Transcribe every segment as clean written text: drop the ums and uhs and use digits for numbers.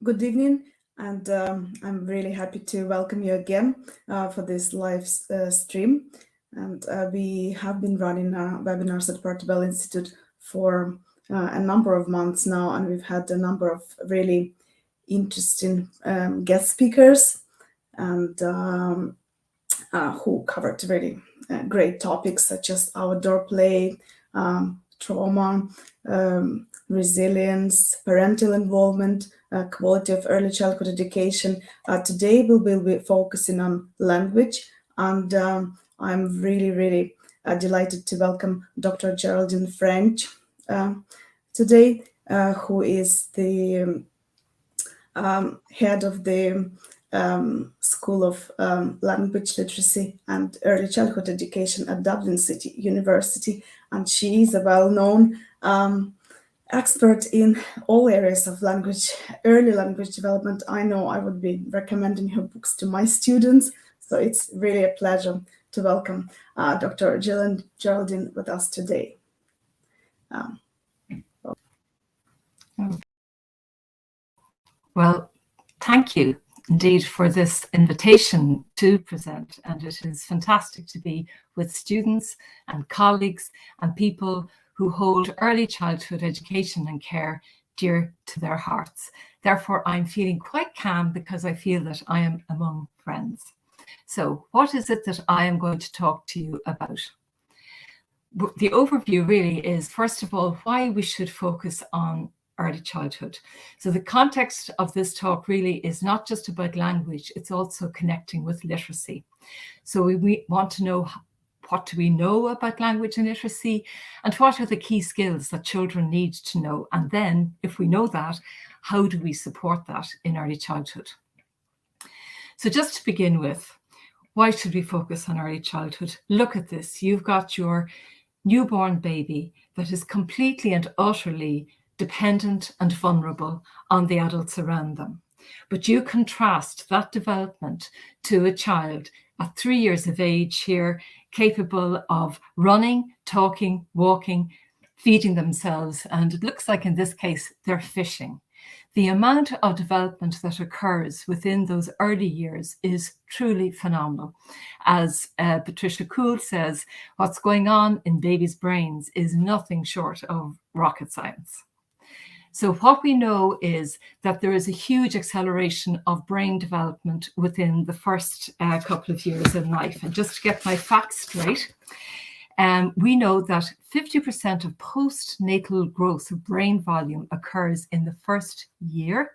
Good evening, and I'm really happy to welcome you again for this live stream. And we have been running webinars at Portobello Institute for a number of months now, and we've had a number of really interesting guest speakers and who covered really great topics such as outdoor play, trauma, resilience, parental involvement, quality of early childhood education. Today we will be focusing on language, and I'm really delighted to welcome Dr. Geraldine French today, who is the head of the School of Language Literacy and Early Childhood Education at Dublin City University, and she is a well-known expert in all areas of early language development. I know I would be recommending her books to my students, so it's really a pleasure to welcome Dr. Geraldine with us today. Well, thank you indeed for this invitation to present, and it is fantastic to be with students and colleagues and people who hold early childhood education and care dear to their hearts. Therefore, I'm feeling quite calm because I feel that I am among friends. So what is it that I am going to talk to you about? The overview really is, first of all, why we should focus on early childhood. So the context of this talk really is not just about language, it's also connecting with literacy. So we want to know, what do we know about language and literacy, and what are the key skills that children need to know? And then, if we know that, how do we support that in early childhood? So just to begin with, why should we focus on early childhood? Look at this. You've got your newborn baby that is completely and utterly dependent and vulnerable on the adults around them. But you contrast that development to a child at 3 years of age here, capable of running, talking, walking, feeding themselves, and it looks like in this case they're fishing. The amount of development that occurs within those early years is truly phenomenal. As Patricia Kuhl says, what's going on in babies' brains is nothing short of rocket science. So what we know is that there is a huge acceleration of brain development within the first couple of years in life. And just to get my facts straight, we know that 50% of postnatal growth of brain volume occurs in the first year.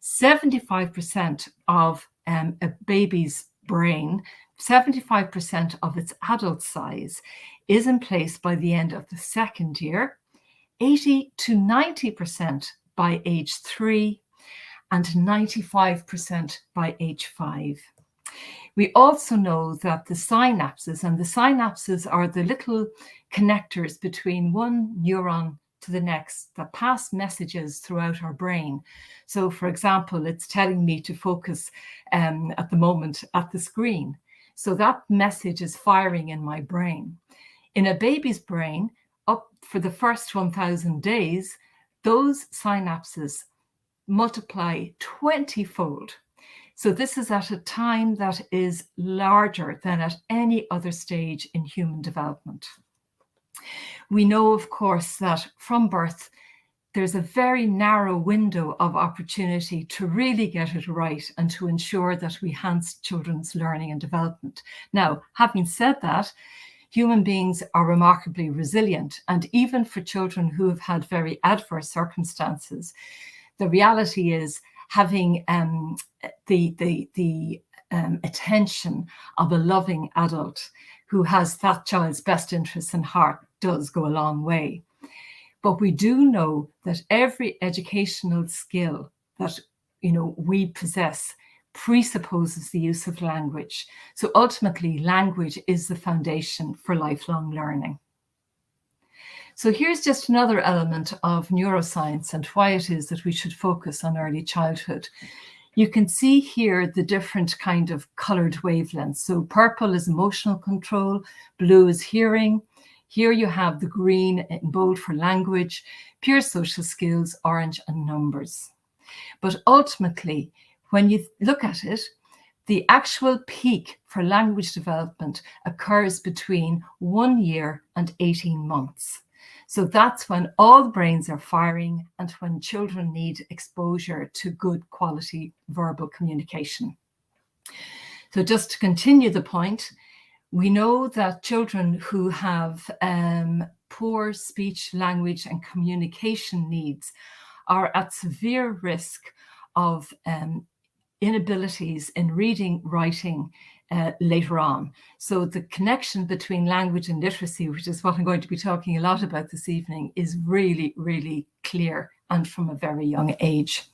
75% of a baby's brain, 75% of its adult size is in place by the end of the second year, 80 to 90% by age 3, and 95% by age 5. We also know that the synapses, and the synapses are the little connectors between one neuron to the next that pass messages throughout our brain. So, for example, it's telling me to focus at the moment at the screen. So that message is firing in my brain. In a baby's brain, up for the first 1,000 days, those synapses multiply 20-fold. So this is at a time that is larger than at any other stage in human development. We know, of course, that from birth, there's a very narrow window of opportunity to really get it right and to ensure that we enhance children's learning and development. Now, having said that, human beings are remarkably resilient, and even for children who have had very adverse circumstances, the reality is having the attention of a loving adult who has that child's best interests in heart does go a long way. But we do know that every educational skill that we possess presupposes the use of language. So ultimately, language is the foundation for lifelong learning. So here's just another element of neuroscience and why it is that we should focus on early childhood. You can see here the different kind of colored wavelengths. So purple is emotional control, blue is hearing. Here you have the green in bold for language, pure social skills, orange and numbers. But ultimately, when you look at it, the actual peak for language development occurs between 1 year and 18 months. So that's when all the brains are firing and when children need exposure to good quality verbal communication. So just to continue the point, we know that children who have poor speech, language, and communication needs are at severe risk of inabilities in reading, writing later on. So the connection between language and literacy, which is what I'm going to be talking a lot about this evening, is really, really clear, and from a very young age.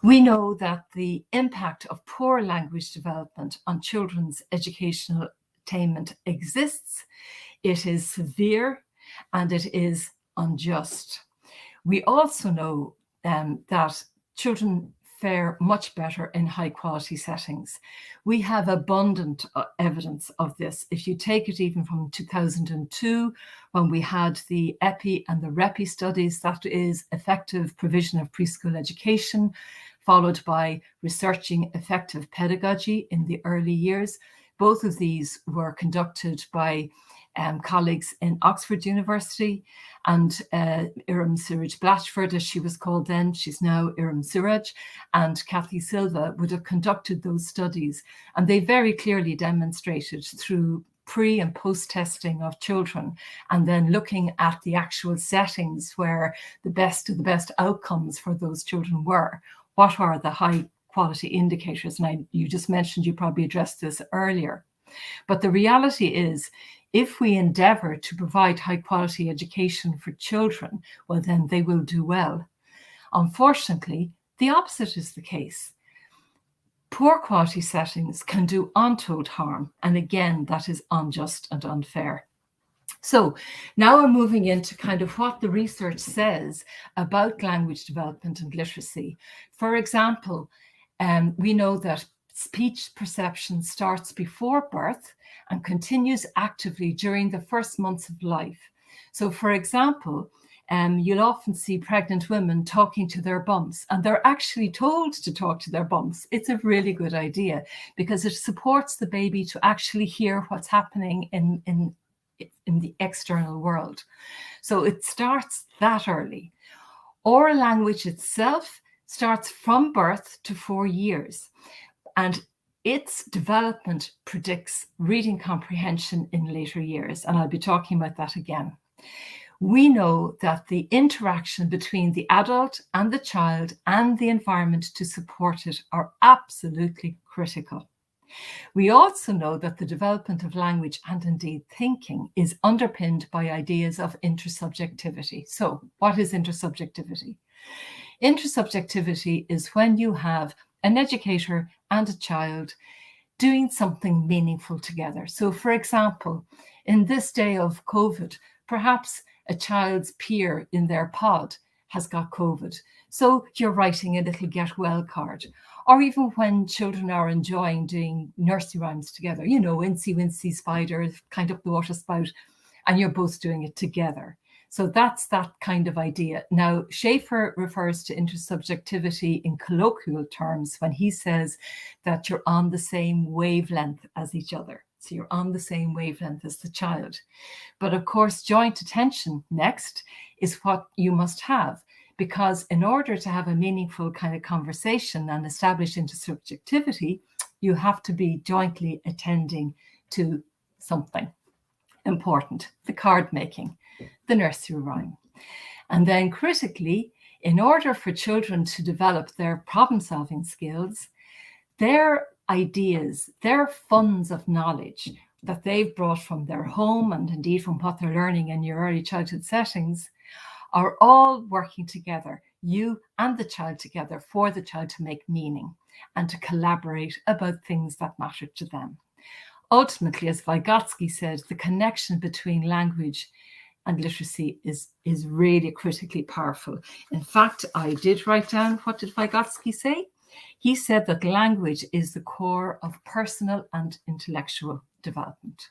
We know that the impact of poor language development on children's educational attainment exists. It is severe and it is unjust. We also know that children fare much better in high quality settings. We have abundant evidence of this. If you take it even from 2002, when we had the EPI and the REPI studies, that is effective provision of preschool education, followed by researching effective pedagogy in the early years. Both of these were conducted by colleagues in Oxford University, and Iram Suraj Blatchford, as she was called then, she's now Iram Suraj, and Kathy Silva would have conducted those studies. And they very clearly demonstrated through pre and post testing of children, and then looking at the actual settings where the best of the best outcomes for those children were. What are the high quality indicators? And you just mentioned, you probably addressed this earlier. But the reality is, if we endeavour to provide high quality education for children, well, then they will do well. Unfortunately, the opposite is the case. Poor quality settings can do untold harm. And again, that is unjust and unfair. So now we're moving into kind of what the research says about language development and literacy. For example, we know that speech perception starts before birth and continues actively during the first months of life. So, for example, you'll often see pregnant women talking to their bumps, and they're actually told to talk to their bumps. It's a really good idea because it supports the baby to actually hear what's happening in the external world. So it starts that early. Oral language itself starts from birth to 4 years, and its development predicts reading comprehension in later years, and I'll be talking about that again. We know that the interaction between the adult and the child and the environment to support it are absolutely critical. We also know that the development of language and indeed thinking is underpinned by ideas of intersubjectivity. So, what is intersubjectivity? Intersubjectivity is when you have an educator and a child doing something meaningful together. So, for example, in this day of COVID, perhaps a child's peer in their pod has got COVID. So you're writing a little get well card. Or even when children are enjoying doing nursery rhymes together, you know, Incy Wincy Spider, kind up the water spout, and you're both doing it together. So that's that kind of idea. Now, Schaefer refers to intersubjectivity in colloquial terms when he says that you're on the same wavelength as each other. So you're on the same wavelength as the child. But of course, joint attention next is what you must have, because in order to have a meaningful kind of conversation and establish intersubjectivity, you have to be jointly attending to something important, the card making, the nursery rhyme. And then critically, in order for children to develop their problem-solving skills, their ideas, their funds of knowledge that they've brought from their home and indeed from what they're learning in your early childhood settings are all working together, you and the child together, for the child to make meaning and to collaborate about things that matter to them. Ultimately, as Vygotsky said, the connection between language and literacy is really critically powerful. In fact, I did write down, what did Vygotsky say? He said that language is the core of personal and intellectual development.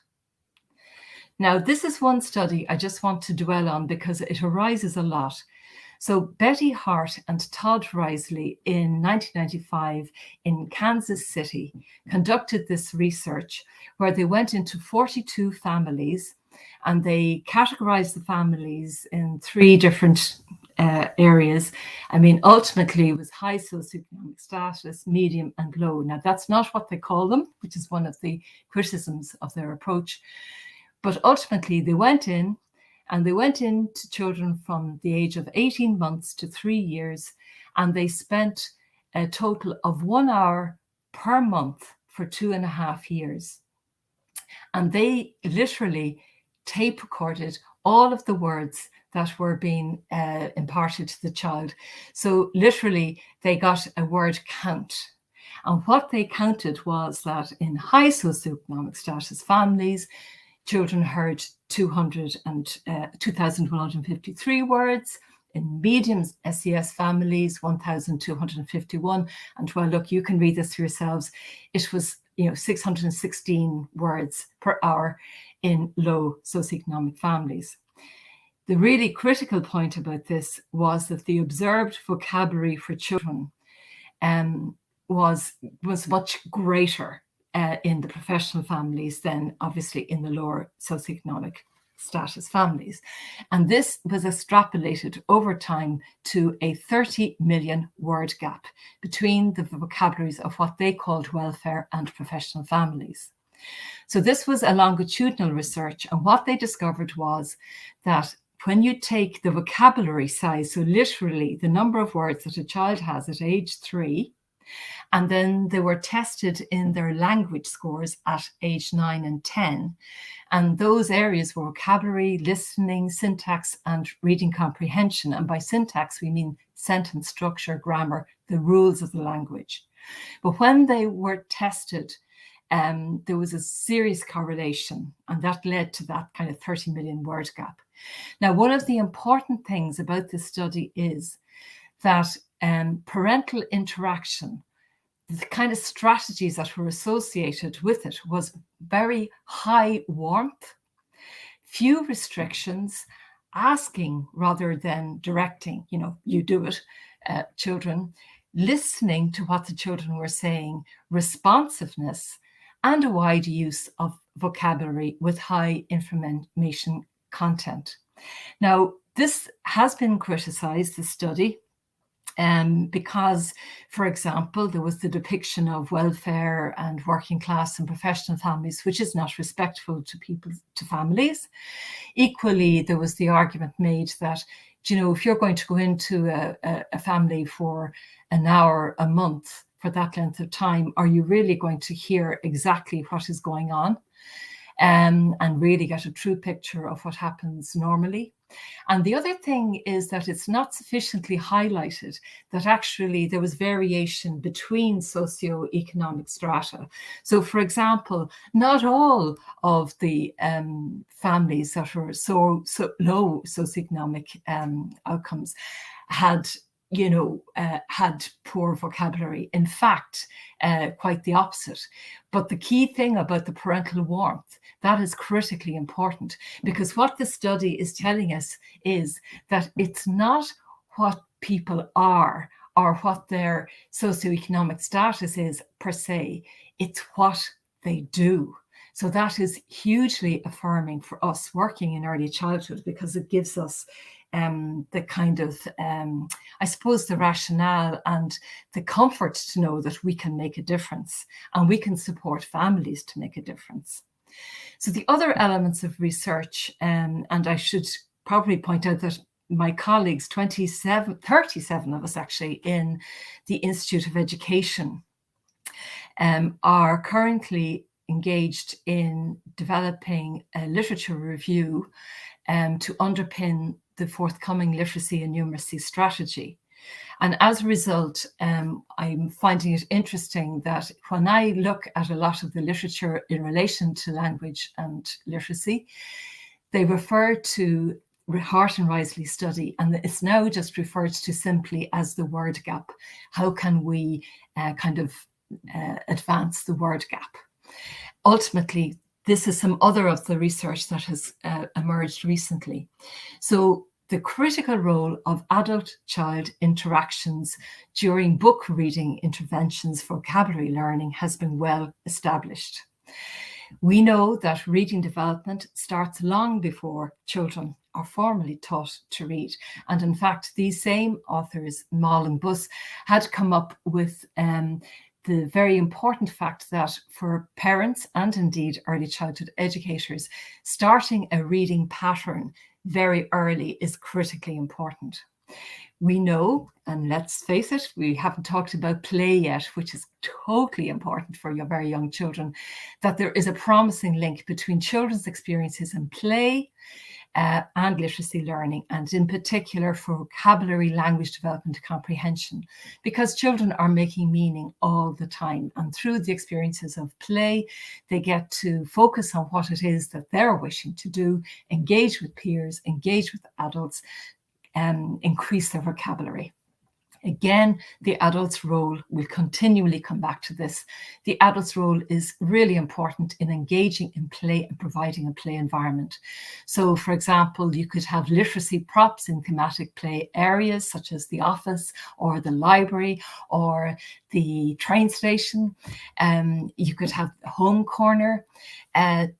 Now, this is one study I just want to dwell on because it arises a lot. So Betty Hart and Todd Risley in 1995 in Kansas City conducted this research where they went into 42 families and they categorized the families in 3 different areas. I mean, ultimately it was high socioeconomic status, medium and low. Now that's not what they call them, which is one of the criticisms of their approach. But ultimately they went in to children from the age of 18 months to 3 years, and they spent a total of 1 hour per month for 2.5 years. And they literally tape recorded all of the words that were being imparted to the child. So literally they got a word count. And what they counted was that in high socioeconomic status families, children heard 2,153 words. In medium SES families, 1,251. And well, look, you can read this for yourselves. It was 616 words per hour in low socioeconomic families. The really critical point about this was that the observed vocabulary for children was much greater in the professional families than obviously in the lower socioeconomic status families. And this was extrapolated over time to a 30 million word gap between the vocabularies of what they called welfare and professional families. So this was a longitudinal research, and what they discovered was that when you take the vocabulary size, so literally the number of words that a child has at age 3, and then they were tested in their language scores at age 9 and 10. And those areas were vocabulary, listening, syntax, and reading comprehension. And by syntax, we mean sentence structure, grammar, the rules of the language. But when they were tested, there was a serious correlation, and that led to that kind of 30 million word gap. Now, one of the important things about this study is that parental interaction, the kind of strategies that were associated with it, was very high warmth, few restrictions, asking rather than directing, you do it, children, listening to what the children were saying, responsiveness, and a wide use of vocabulary with high information content. Now, this has been criticized, the study, because, for example, there was the depiction of welfare and working class and professional families, which is not respectful to families. Equally, there was the argument made that, if you're going to go into a family for an hour a month for that length of time, are you really going to hear exactly what is going on and really get a true picture of what happens normally? And the other thing is that it's not sufficiently highlighted that actually there was variation between socioeconomic strata. So, for example, not all of the families that were so low socioeconomic outcomes had poor vocabulary. In fact, quite the opposite. But the key thing about the parental warmth, that is critically important, because what the study is telling us is that it's not what people are or what their socioeconomic status is per se, it's what they do. So that is hugely affirming for us working in early childhood, because it gives us the kind of, I suppose, the rationale and the comfort to know that we can make a difference and we can support families to make a difference. So the other elements of research, and I should probably point out that my colleagues, 37 of us actually in the Institute of Education, are currently engaged in developing a literature review to underpin the forthcoming literacy and numeracy strategy. And as a result, I'm finding it interesting that when I look at a lot of the literature in relation to language and literacy, they refer to Hart and Risley study, and it's now just referred to simply as the word gap. How can we advance the word gap? Ultimately, this is some other of the research that has emerged recently. So the critical role of adult-child interactions during book reading interventions for vocabulary learning has been well established. We know that reading development starts long before children are formally taught to read. And in fact, these same authors, Moll and Buss, had come up with the very important fact that for parents and indeed early childhood educators, starting a reading pattern very early is critically important. We know, and let's face it, we haven't talked about play yet, which is totally important for your very young children, that there is a promising link between children's experiences in play and literacy learning, and in particular for vocabulary, language development, comprehension, because children are making meaning all the time. And through the experiences of play, they get to focus on what it is that they're wishing to do, engage with peers, engage with adults, increase their vocabulary. Again, the adult's role, we'll continually come back to this. The adult's role is really important in engaging in play and providing a play environment. So, for example, you could have literacy props in thematic play areas such as the office or the library or the train station. You could have a home corner.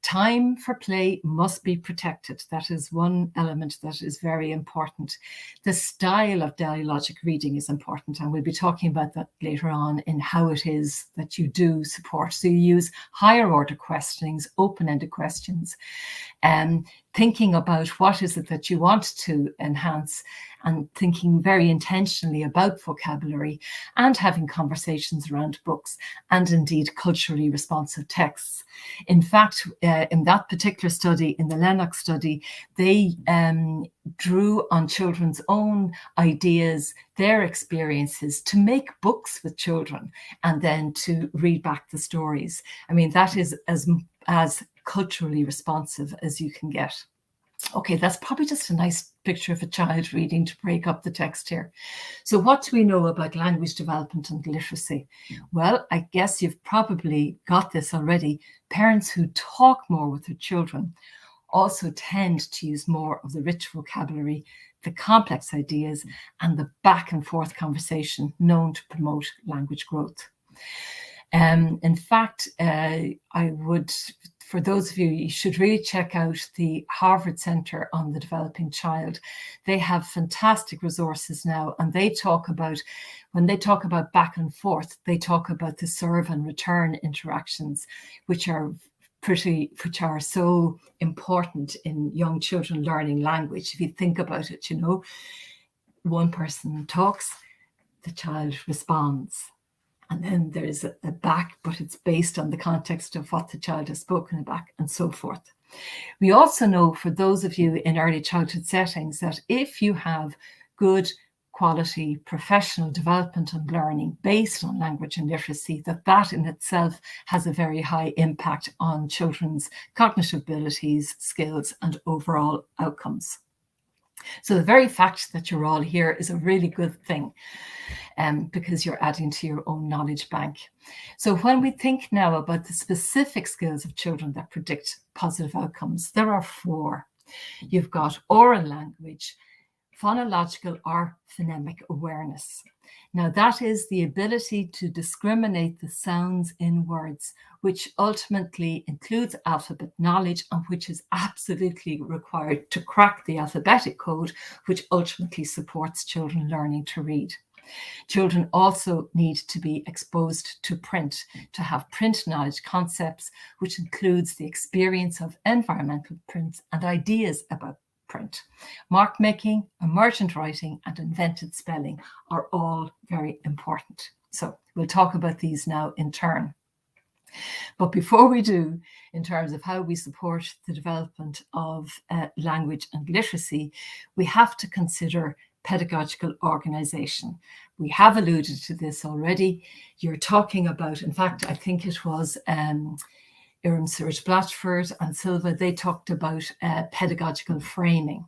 Time for play must be protected. That is one element that is very important. The style of dialogic reading is important, and we'll be talking about that later on in how it is that you do support. So you use higher order questionings, open-ended questions, thinking about what is it that you want to enhance, and thinking very intentionally about vocabulary, and having conversations around books and indeed culturally responsive texts. In fact, in that particular study, in the Lennox study, they drew on children's own ideas, their experiences, to make books with children and then to read back the stories. I mean, that is as culturally responsive as you can get. Okay, that's probably just a nice picture of a child reading to break up the text here. So what do we know about language development and literacy? Well, I guess you've probably got this already. Parents who talk more with their children also tend to use more of the rich vocabulary, the complex ideas, and the back and forth conversation known to promote language growth. In fact, I would, for those of you, you should really check out the Harvard Center on the Developing Child. They have fantastic resources now, and they talk about, when they talk about back and forth, they talk about the serve and return interactions, which are so important in young children learning language. If you think about it, you know, one person talks, the child responds. And then there's a back, but it's based on the context of what the child has spoken back and so forth. We also know, for those of you in early childhood settings, that if you have good quality professional development and learning based on language and literacy, that in itself has a very high impact on children's cognitive abilities, skills, and overall outcomes. So the very fact that you're all here is a really good thing, because you're adding to your own knowledge bank. So when we think now about the specific skills of children that predict positive outcomes, there are 4. You've got oral language, phonological or phonemic awareness. Now, that is the ability to discriminate the sounds in words, which ultimately includes alphabet knowledge and which is absolutely required to crack the alphabetic code, which ultimately supports children learning to read. Children also need to be exposed to print, to have print knowledge concepts, which includes the experience of environmental print and ideas about print. Mark making, emergent writing, and invented spelling are all very important. So we'll talk about these now in turn. But before we do, in terms of how we support the development of language and literacy, we have to consider pedagogical organization. We have alluded to this already. You're talking about, in fact, I think it was Irem Surge Blatchford and Silva, they talked about pedagogical framing.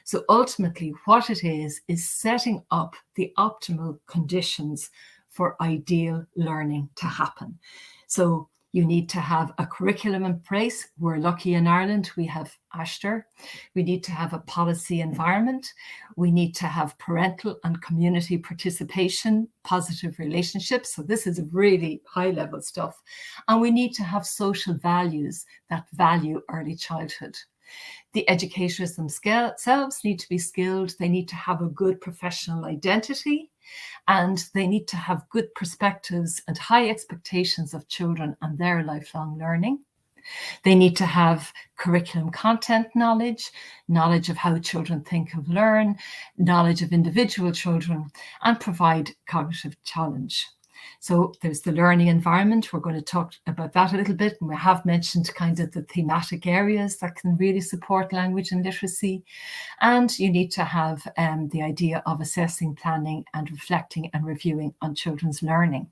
So ultimately what it is setting up the optimal conditions for ideal learning to happen. So You need to have a curriculum in place. We're lucky in Ireland, we have Ashter. We need to have a policy environment. We need to have parental and community participation, positive relationships. So this is really high level stuff. And we need to have social values that value early childhood. The educators themselves need to be skilled. They need to have a good professional identity, and they need to have good perspectives and high expectations of children and their lifelong learning. They need to have curriculum content knowledge, knowledge of how children think and learn, knowledge of individual children, and provide cognitive challenge. So there's the learning environment. We're going to talk about that a little bit. And we have mentioned kind of the thematic areas that can really support language and literacy. And you need to have the idea of assessing, planning, and reflecting and reviewing on children's learning.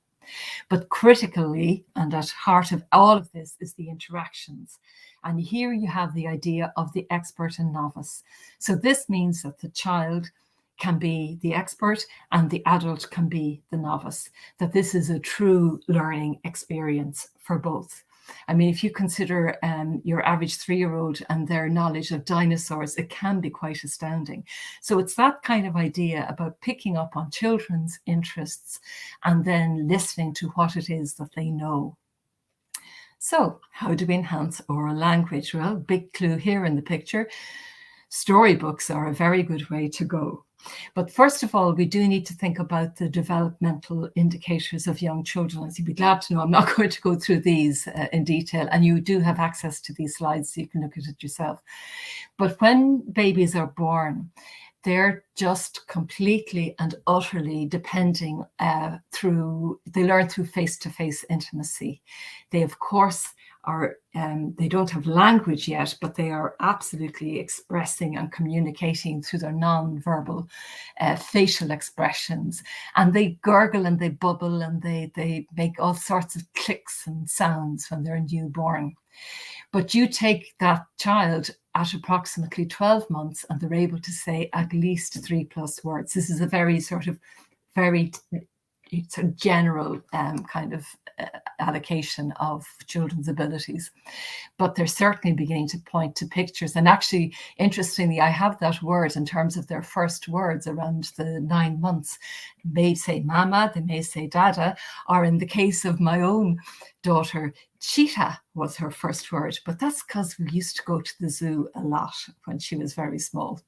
But critically, and at heart of all of this, is the interactions. And here you have the idea of the expert and novice. So this means that the child can be the expert and the adult can be the novice, that this is a true learning experience for both. I mean, if you consider your average 3-year-old and their knowledge of dinosaurs, it can be quite astounding. So it's that kind of idea about picking up on children's interests and then listening to what it is that they know. So how do we enhance oral language? Well, big clue here in the picture. Storybooks are a very good way to go. But first of all, we do need to think about the developmental indicators of young children. As you'd be glad to know, I'm not going to go through these in detail, and you do have access to these slides so you can look at it yourself. But when babies are born, they're just completely and utterly depending they learn through face-to-face intimacy. They, of course, they don't have language yet, but they are absolutely expressing and communicating through their non-verbal facial expressions. And they gurgle and they bubble and they make all sorts of clicks and sounds when they're newborn. But you take that child at approximately 12 months and they're able to say at least 3+ words. This is a very very general kind of allocation of children's abilities, but they're certainly beginning to point to pictures. And actually, interestingly, I have that word in terms of their first words around the 9 months. They may say mama, they may say dada, or in the case of my own daughter, cheetah was her first word, but that's because we used to go to the zoo a lot when she was very small.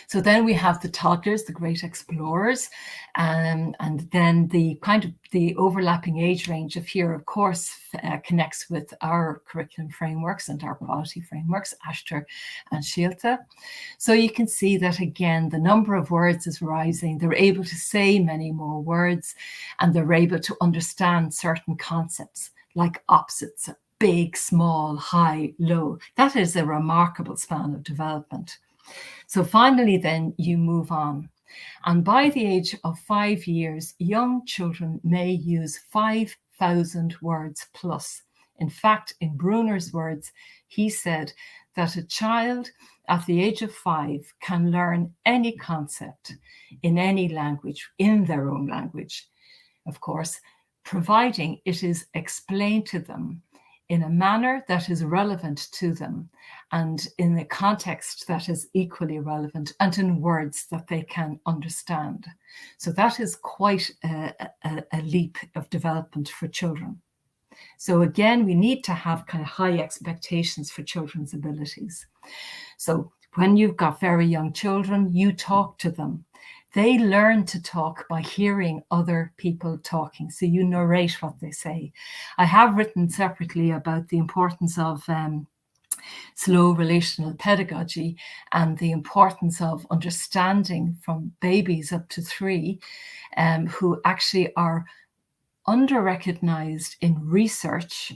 So then we have the toddlers, the great explorers, and then the overlapping age range of here, of course, connects with our curriculum frameworks and our quality frameworks, Ashter and Shielta. So you can see that, again, the number of words is rising. They're able to say many more words, and they're able to understand certain concepts like opposites, big, small, high, low. That is a remarkable span of development. So finally, then you move on. And by the age of 5 years, young children may use 5,000 words plus. In fact, in Bruner's words, he said that a child at the age of 5 can learn any concept in any language, in their own language, of course, providing it is explained to them in a manner that is relevant to them and in a context that is equally relevant and in words that they can understand. So that is quite a leap of development for children. So again, we need to have kind of high expectations for children's abilities. So when you've got very young children, you talk to them. They learn to talk by hearing other people talking. So you narrate what they say. I have written separately about the importance of slow relational pedagogy and the importance of understanding from babies up to 3 who actually are under-recognized in research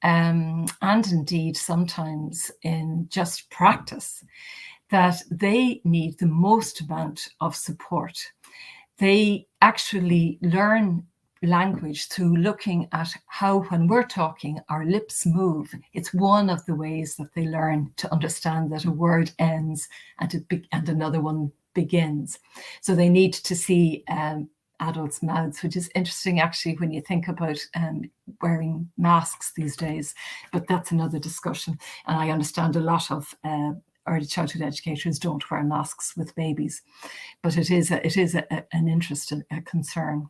and indeed sometimes in just practice, that they need the most amount of support. They actually learn language through looking at how, when we're talking, our lips move. It's one of the ways that they learn to understand that a word ends and another one begins. So they need to see adults' mouths, which is interesting actually when you think about wearing masks these days. But that's another discussion. And I understand a lot of early childhood educators don't wear masks with babies, but it is an interest and a concern.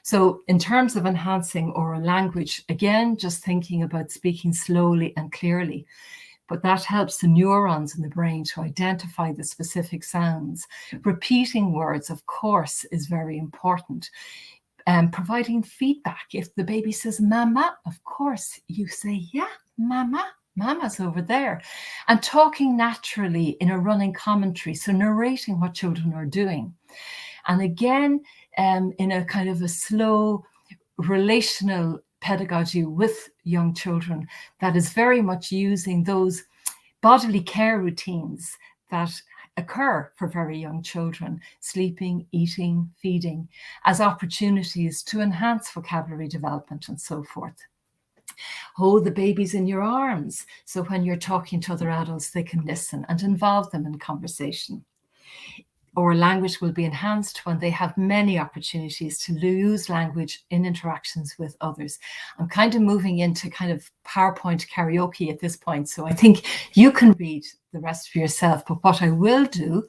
So in terms of enhancing oral language, again, just thinking about speaking slowly and clearly, but that helps the neurons in the brain to identify the specific sounds. Repeating words, of course, is very important. Providing feedback. If the baby says mama, of course, you say, yeah, mama. Mama's over there. And talking naturally in a running commentary, so narrating what children are doing. And again, in a kind of a slow relational pedagogy with young children that is very much using those bodily care routines that occur for very young children, sleeping, eating, feeding, as opportunities to enhance vocabulary development and so forth. Hold the babies in your arms, so when you're talking to other adults, they can listen and involve them in conversation. Oral language will be enhanced when they have many opportunities to use language in interactions with others. I'm kind of moving into kind of PowerPoint karaoke at this point, so I think you can read the rest for yourself. But what I will do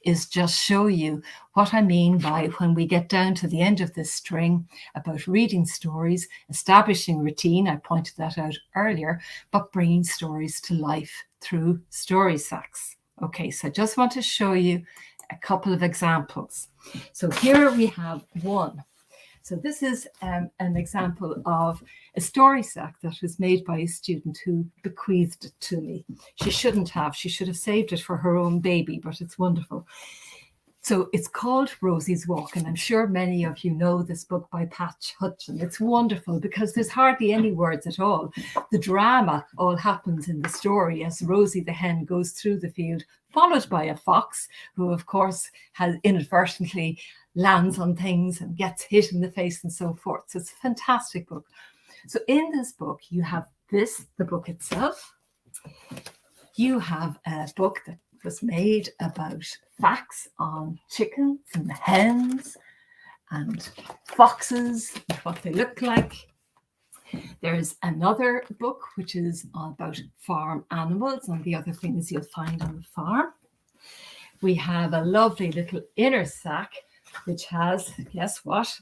is just show you what I mean by, when we get down to the end of this string, about reading stories, establishing routine, I pointed that out earlier, but bringing stories to life through story sacks. Okay, so I just want to show you a couple of examples. So here we have one. So this is an example of a story sack that was made by a student who bequeathed it to me. She shouldn't have. She should have saved it for her own baby, but it's wonderful. So it's called Rosie's Walk, and I'm sure many of you know this book by Pat Hutchin. It's wonderful because there's hardly any words at all. The drama all happens in the story as Rosie the hen goes through the field, followed by a fox who, of course, has inadvertently lands on things and gets hit in the face and so forth. So it's a fantastic book. So in this book, you have the book itself. You have a book that was made about facts on chickens and hens and foxes and what they look like. There's another book which is about farm animals and the other things you'll find on the farm. We have a lovely little inner sack which has, guess what?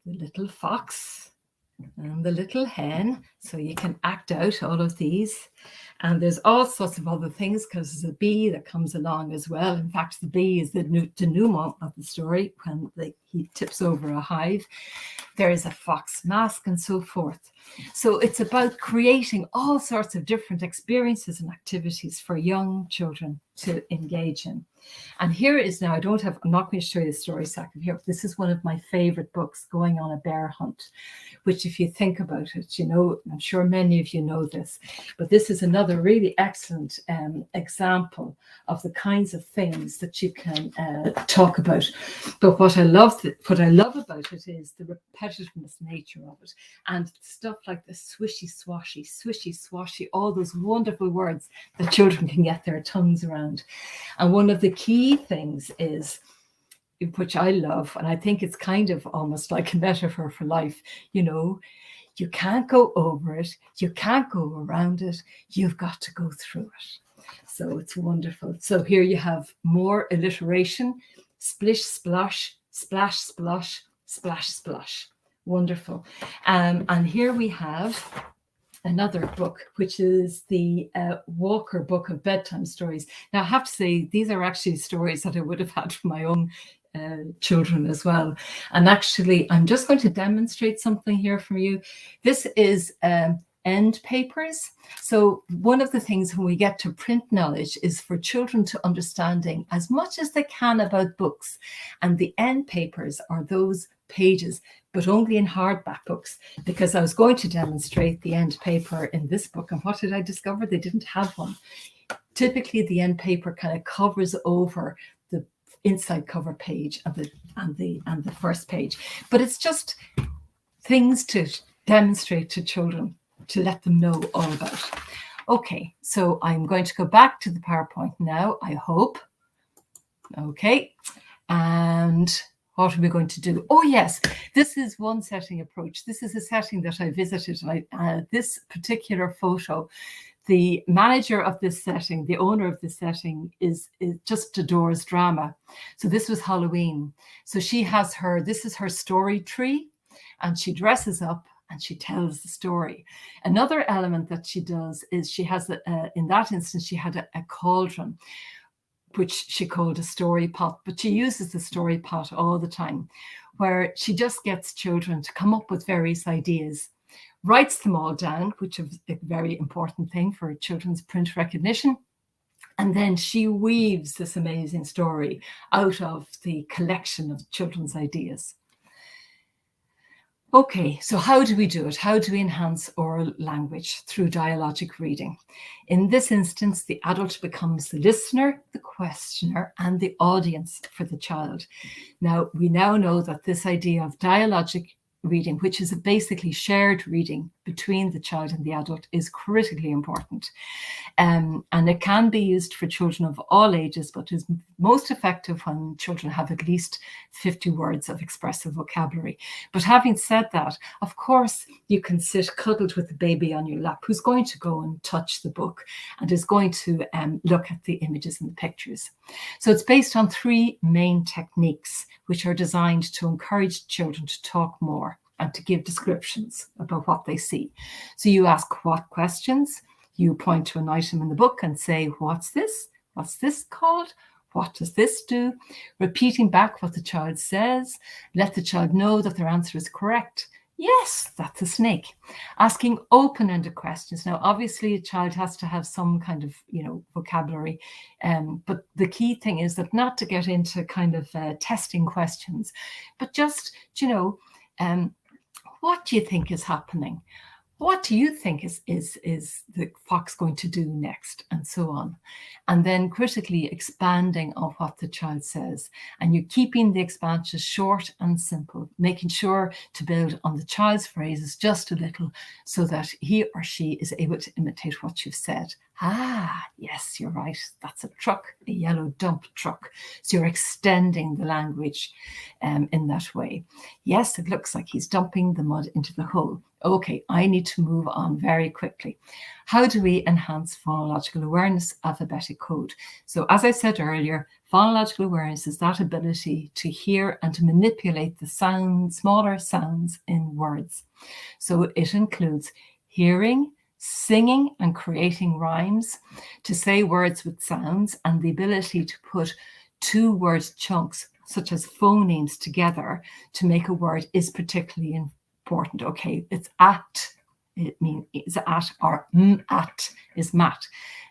The little fox and the little hen. So you can act out all of these. And there's all sorts of other things because there's a bee that comes along as well. In fact, the bee is the denouement of the story when he tips over a hive. There is a fox mask and so forth. So it's about creating all sorts of different experiences and activities for young children to engage in. And here it is now. I'm not going to show you the story sack here. This is one of my favorite books, Going on a Bear Hunt, which if you think about it, you know, I'm sure many of you know this, but this is another really excellent example of the kinds of things that you can talk about. But what I love about it is the repetitiveness nature of it, and stuff like the swishy swashy, all those wonderful words that children can get their tongues around. And one of the key things is, which I love, and I think it's kind of almost like a metaphor for life, you know, you can't go over it, you can't go around it, you've got to go through it. So it's wonderful. So here you have more alliteration: splish, splosh, splash, splosh, splash, splosh. Wonderful. And here we have another book, which is the Walker Book of Bedtime Stories. Now, I have to say, these are actually stories that I would have had for my own children as well. And actually, I'm just going to demonstrate something here for you. This is end papers. So one of the things when we get to print knowledge is for children to understanding as much as they can about books. And the end papers are those pages, but only in hardback books, because I was going to demonstrate the end paper in this book. And what did I discover? They didn't have one. Typically, the end paper kind of covers over the inside cover page and the first page. But it's just things to demonstrate to children, to let them know all about. Okay, so I'm going to go back to the PowerPoint now, I hope. Okay, and what are we going to do? Oh yes, this is one setting approach. This is a setting that I visited, and this particular photo, the manager of this setting, the owner of this setting, is just adores drama. So this was Halloween. So she has this is her story tree, and she dresses up and she tells the story. Another element that she does is she has, in that instance, she had a cauldron, which she called a story pot, but she uses the story pot all the time, where she just gets children to come up with various ideas, writes them all down, which is a very important thing for children's print recognition. And then she weaves this amazing story out of the collection of children's ideas. Okay, so how do we do it? How do we enhance oral language? Through dialogic reading. In this instance, the adult becomes the listener, the questioner, and the audience for the child. Now, we now know that this idea of dialogic reading, which is a basically shared reading between the child and the adult, is critically important. And it can be used for children of all ages, but is most effective when children have at least 50 words of expressive vocabulary. But having said that, of course, you can sit cuddled with the baby on your lap who's going to go and touch the book and is going to look at the images and the pictures. So it's based on 3 main techniques, which are designed to encourage children to talk more and to give descriptions about what they see. So you ask what questions, you point to an item in the book and say, what's this? What's this called? What does this do? Repeating back what the child says, let the child know that their answer is correct. Yes, that's a snake. Asking open-ended questions. Now, obviously, a child has to have some kind of, vocabulary, but the key thing is that not to get into kind of testing questions, but just, what do you think is happening? What do you think is the fox going to do next? And so on. And then critically expanding on what the child says. And you're keeping the expansions short and simple, making sure to build on the child's phrases just a little so that he or she is able to imitate what you've said. Ah, yes, you're right. That's a truck, a yellow dump truck. So you're extending the language in that way. Yes, it looks like he's dumping the mud into the hole. Okay, I need to move on very quickly. How do we enhance phonological awareness, alphabetic code? So as I said earlier, phonological awareness is that ability to hear and to manipulate the smaller sounds in words. So it includes hearing, singing and creating rhymes, to say words with sounds, and the ability to put 2-word chunks, such as phonemes, together to make a word is particularly important. Okay, it's at, it means is at, or at is mat.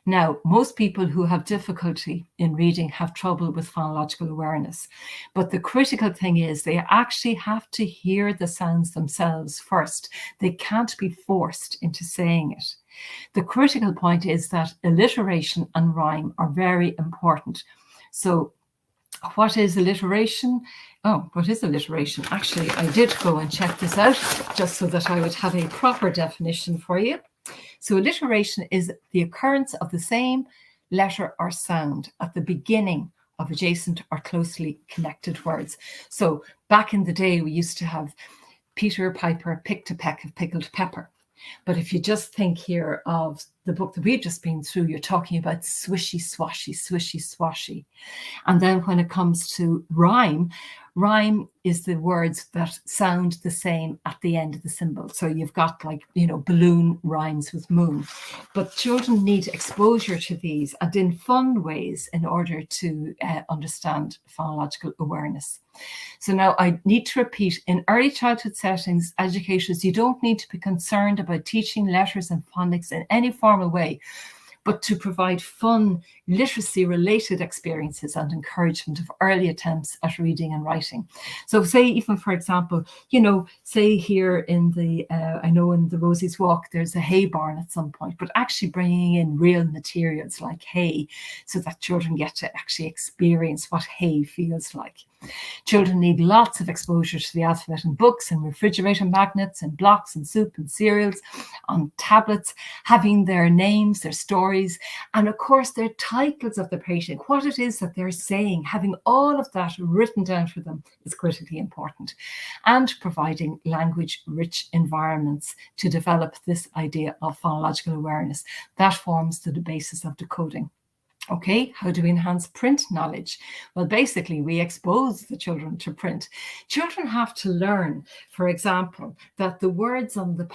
Now, most people who have difficulty in reading have trouble with phonological awareness. But the critical thing is they actually have to hear the sounds themselves first. They can't be forced into saying it. The critical point is that alliteration and rhyme are very important. So what is alliteration? Oh, what is alliteration? Actually, I did go and check this out just so that I would have a proper definition for you. So alliteration is the occurrence of the same letter or sound at the beginning of adjacent or closely connected words. So back in the day, we used to have Peter Piper picked a peck of pickled pepper. But if you just think here of the book that we've just been through, you're talking about swishy, swashy, swishy, swashy. And then when it comes to rhyme, rhyme is the words that sound the same at the end of the symbol. So you've got like, balloon rhymes with moon. But children need exposure to these and in fun ways in order to understand phonological awareness. So now I need to repeat, in early childhood settings, educators, you don't need to be concerned about teaching letters and phonics in any formal way, but to provide fun, literacy-related experiences and encouragement of early attempts at reading and writing. So say even, for example, say here in the, I know in the Rosie's Walk, there's a hay barn at some point, but actually bringing in real materials like hay so that children get to actually experience what hay feels like. Children need lots of exposure to the alphabet in books and refrigerator magnets and blocks and soup and cereals, on tablets, having their names, their stories, and of course their titles of the patient, what it is that they're saying, having all of that written down for them is critically important. And providing language-rich environments to develop this idea of phonological awareness. That forms the basis of decoding. Okay, how do we enhance print knowledge? Well, basically, we expose the children to print. Children have to learn, for example, that the words on the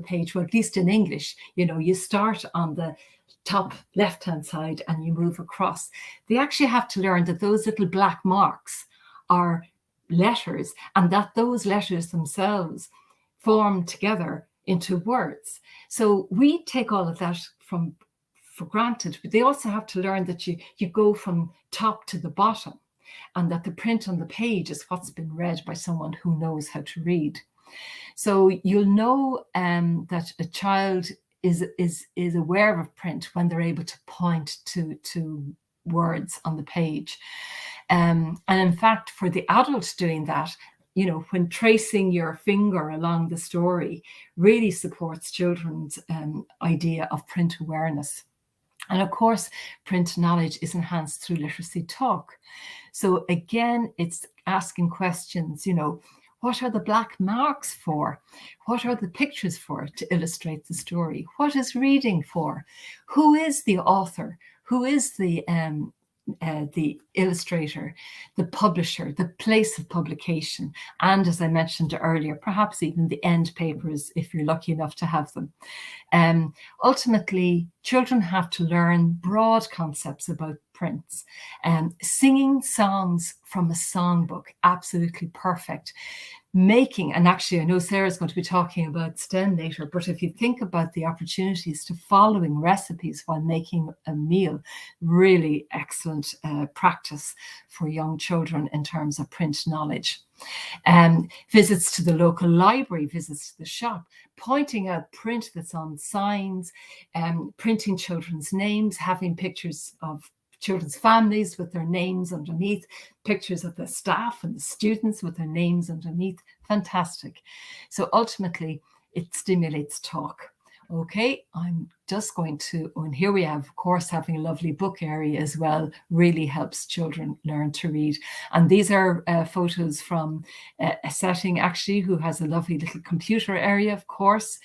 page, well, at least in English, you start on the top left-hand side and you move across. They actually have to learn that those little black marks are letters, and that those letters themselves form together into words. So we take all of that for granted, but they also have to learn that you go from top to the bottom, and that the print on the page is what's been read by someone who knows how to read. So you'll know that a child is aware of print when they're able to point to words on the page. And in fact, for the adult doing that, when tracing your finger along the story really supports children's idea of print awareness. And of course, print knowledge is enhanced through literacy talk. So again, it's asking questions, what are the black marks for? What are the pictures for to illustrate the story? What is reading for? Who is the author? Who is the illustrator, the publisher, the place of publication, and as I mentioned earlier, perhaps even the end papers if you're lucky enough to have them. Ultimately, children have to learn broad concepts about prints. Singing songs from a songbook, absolutely perfect. Making, and actually I know Sarah's going to be talking about STEM later, but if you think about the opportunities to following recipes while making a meal, really excellent practice for young children in terms of print knowledge. Visits to the local library, visits to the shop, pointing out print that's on signs, printing children's names, having pictures of children's families with their names underneath, pictures of the staff and the students with their names underneath. Fantastic. So ultimately, it stimulates talk. Okay, I'm just going to, and here we have, of course, having a lovely book area as well, really helps children learn to read. And these are photos from a setting actually who has a lovely little computer area, of course.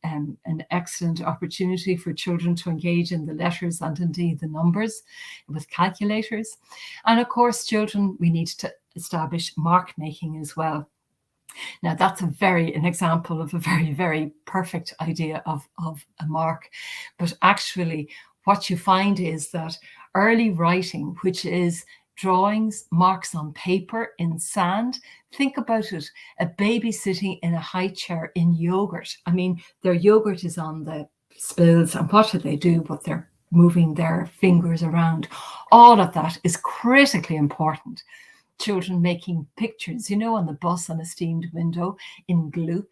An excellent opportunity for children to engage in the letters and indeed the numbers with calculators. And of course, children, we need to establish mark making as well. Now, that's an example of a very, very perfect idea of a mark. But actually, what you find is that early writing, which is drawings, marks on paper, in sand. Think about it, a baby sitting in a high chair in yogurt. I mean, their yogurt is on the spills, and what do they do? But they're moving their fingers around. All of that is critically important. Children making pictures, on the bus on a steamed window in gloop.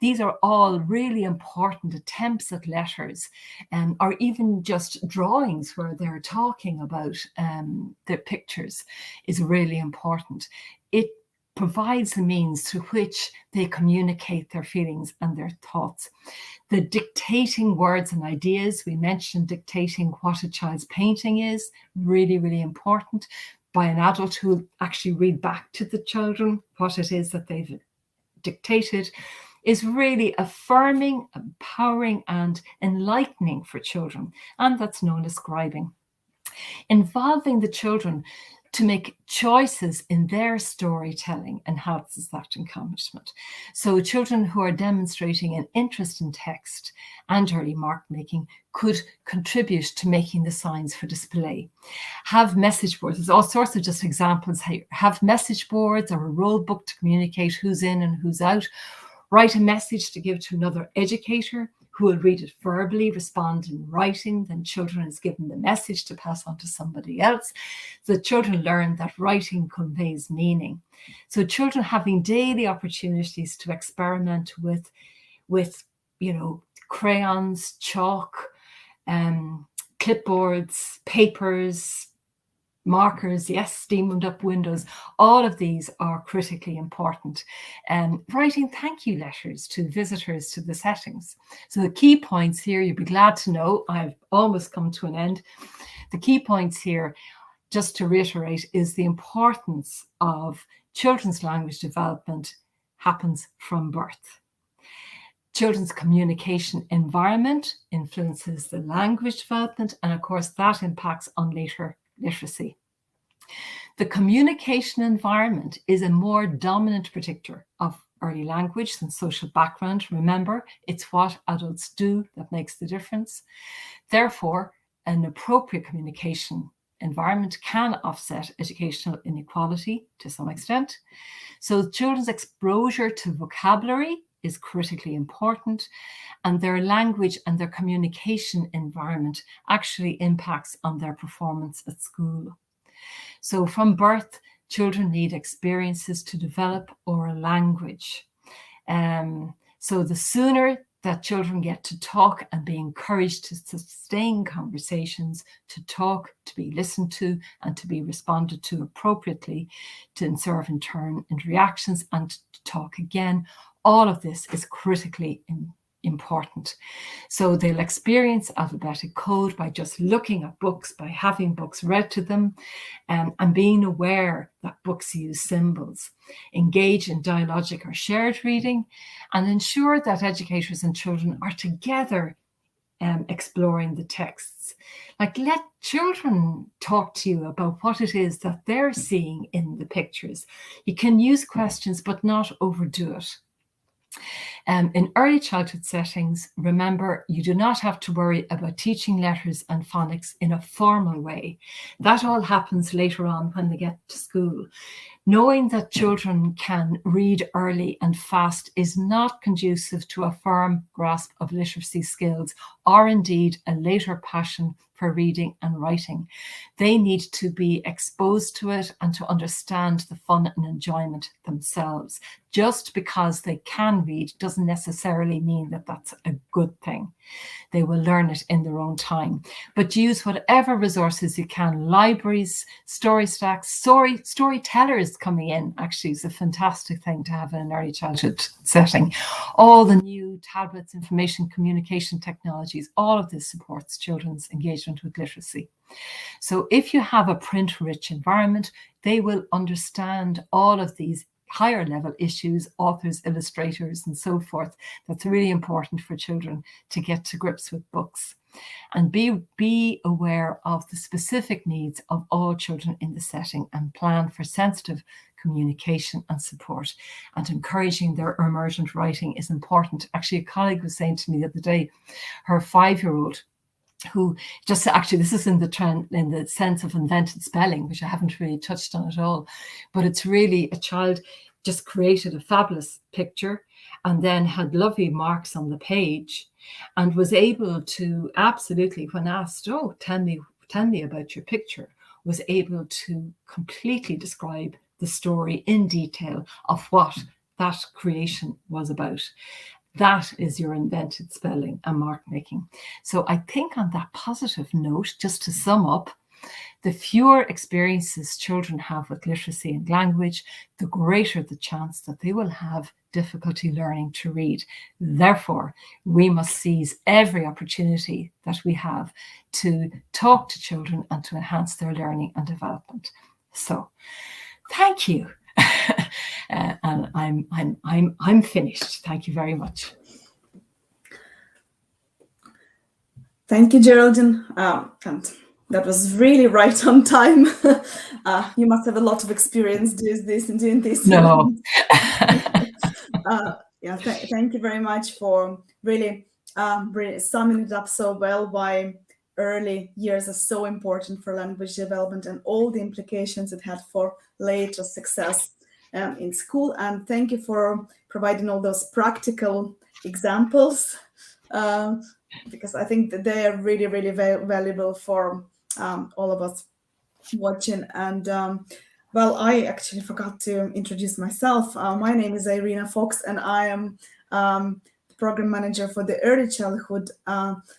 These are all really important attempts at letters, or even just drawings where they're talking about the pictures is really important. It provides the means through which they communicate their feelings and their thoughts. The dictating words and ideas, we mentioned dictating what a child's painting is, really, really important, by an adult who will actually read back to the children what it is that they've dictated, is really affirming, empowering, and enlightening for children. And that's known as scribing. Involving the children to make choices in their storytelling enhances that accomplishment. So children who are demonstrating an interest in text and early mark making could contribute to making the signs for display. Have message boards. There's all sorts of just examples here. Have message boards or a roll book to communicate who's in and who's out. Write a message to give to another educator who will read it verbally, respond in writing. Then children is given the message to pass on to somebody else. So children learn that writing conveys meaning. So children having daily opportunities to experiment with crayons, chalk, clipboards, papers, markers, yes, steamed up windows, all of these are critically important. Writing thank you letters to visitors to the settings. So the key points here, you'll be glad to know, I've almost come to an end. the key points here, just to reiterate, is the importance of children's language development happens from birth. Children's communication environment influences the language development, and of course that impacts on later literacy. The communication environment is a more dominant predictor of early language than social background. Remember, it's what adults do that makes the difference. Therefore, an appropriate communication environment can offset educational inequality to some extent. So children's exposure to vocabulary is critically important, and their language and their communication environment actually impacts on their performance at school. So from birth, children need experiences to develop oral language. So the sooner that children get to talk and be encouraged to sustain conversations, to talk, to be listened to, and to be responded to appropriately, to observe in turn in reactions and to talk again, all of this is critically important. So they'll experience alphabetic code by just looking at books, by having books read to them, and being aware that books use symbols. Engage in dialogic or shared reading, and ensure that educators and children are together exploring the texts. Like, let children talk to you about what it is that they're seeing in the pictures. You can use questions, but not overdo it. In early childhood settings, remember, you do not have to worry about teaching letters and phonics in a formal way. That all happens later on when they get to school. Knowing that children can read early and fast is not conducive to a firm grasp of literacy skills, or indeed a later passion for reading and writing. They need to be exposed to it and to understand the fun and enjoyment themselves. Just because they can read doesn't necessarily mean that that's a good thing. They will learn it in their own time. But use whatever resources you can. Libraries, story stacks, storytellers coming in actually is a fantastic thing to have in an early childhood setting. All the new tablets, information communication technologies, all of this supports children's engagement with literacy. So if you have a print-rich environment, they will understand all of these higher level issues, authors, illustrators, and so forth. That's really important for children to get to grips with books. And be aware of the specific needs of all children in the setting and plan for sensitive communication and support. And encouraging their emergent writing is important. Actually, a colleague was saying to me the other day, her 5-year-old, who just actually, this is in the sense of invented spelling, which I haven't really touched on at all, but it's really a child just created a fabulous picture and then had lovely marks on the page and was able to absolutely, when asked, oh, tell me about your picture, was able to completely describe the story in detail of what that creation was about. That is your invented spelling and mark making. So I think on that positive note, just to sum up, the fewer experiences children have with literacy and language, the greater the chance that they will have difficulty learning to read. Therefore, we must seize every opportunity that we have to talk to children and to enhance their learning and development. So, thank you. And I'm finished. Thank you very much. Thank you, Geraldine. And that was really right on time. You must have a lot of experience doing this. No. Yeah, thank you very much for really summing it up so well. Why early years are so important for language development and all the implications it had for later success in school. And thank you for providing all those practical examples, because I think that they are really, really valuable for all of us watching. And well, I actually forgot to introduce myself. My name is Irina Fox, and I am the program manager for the Early Childhood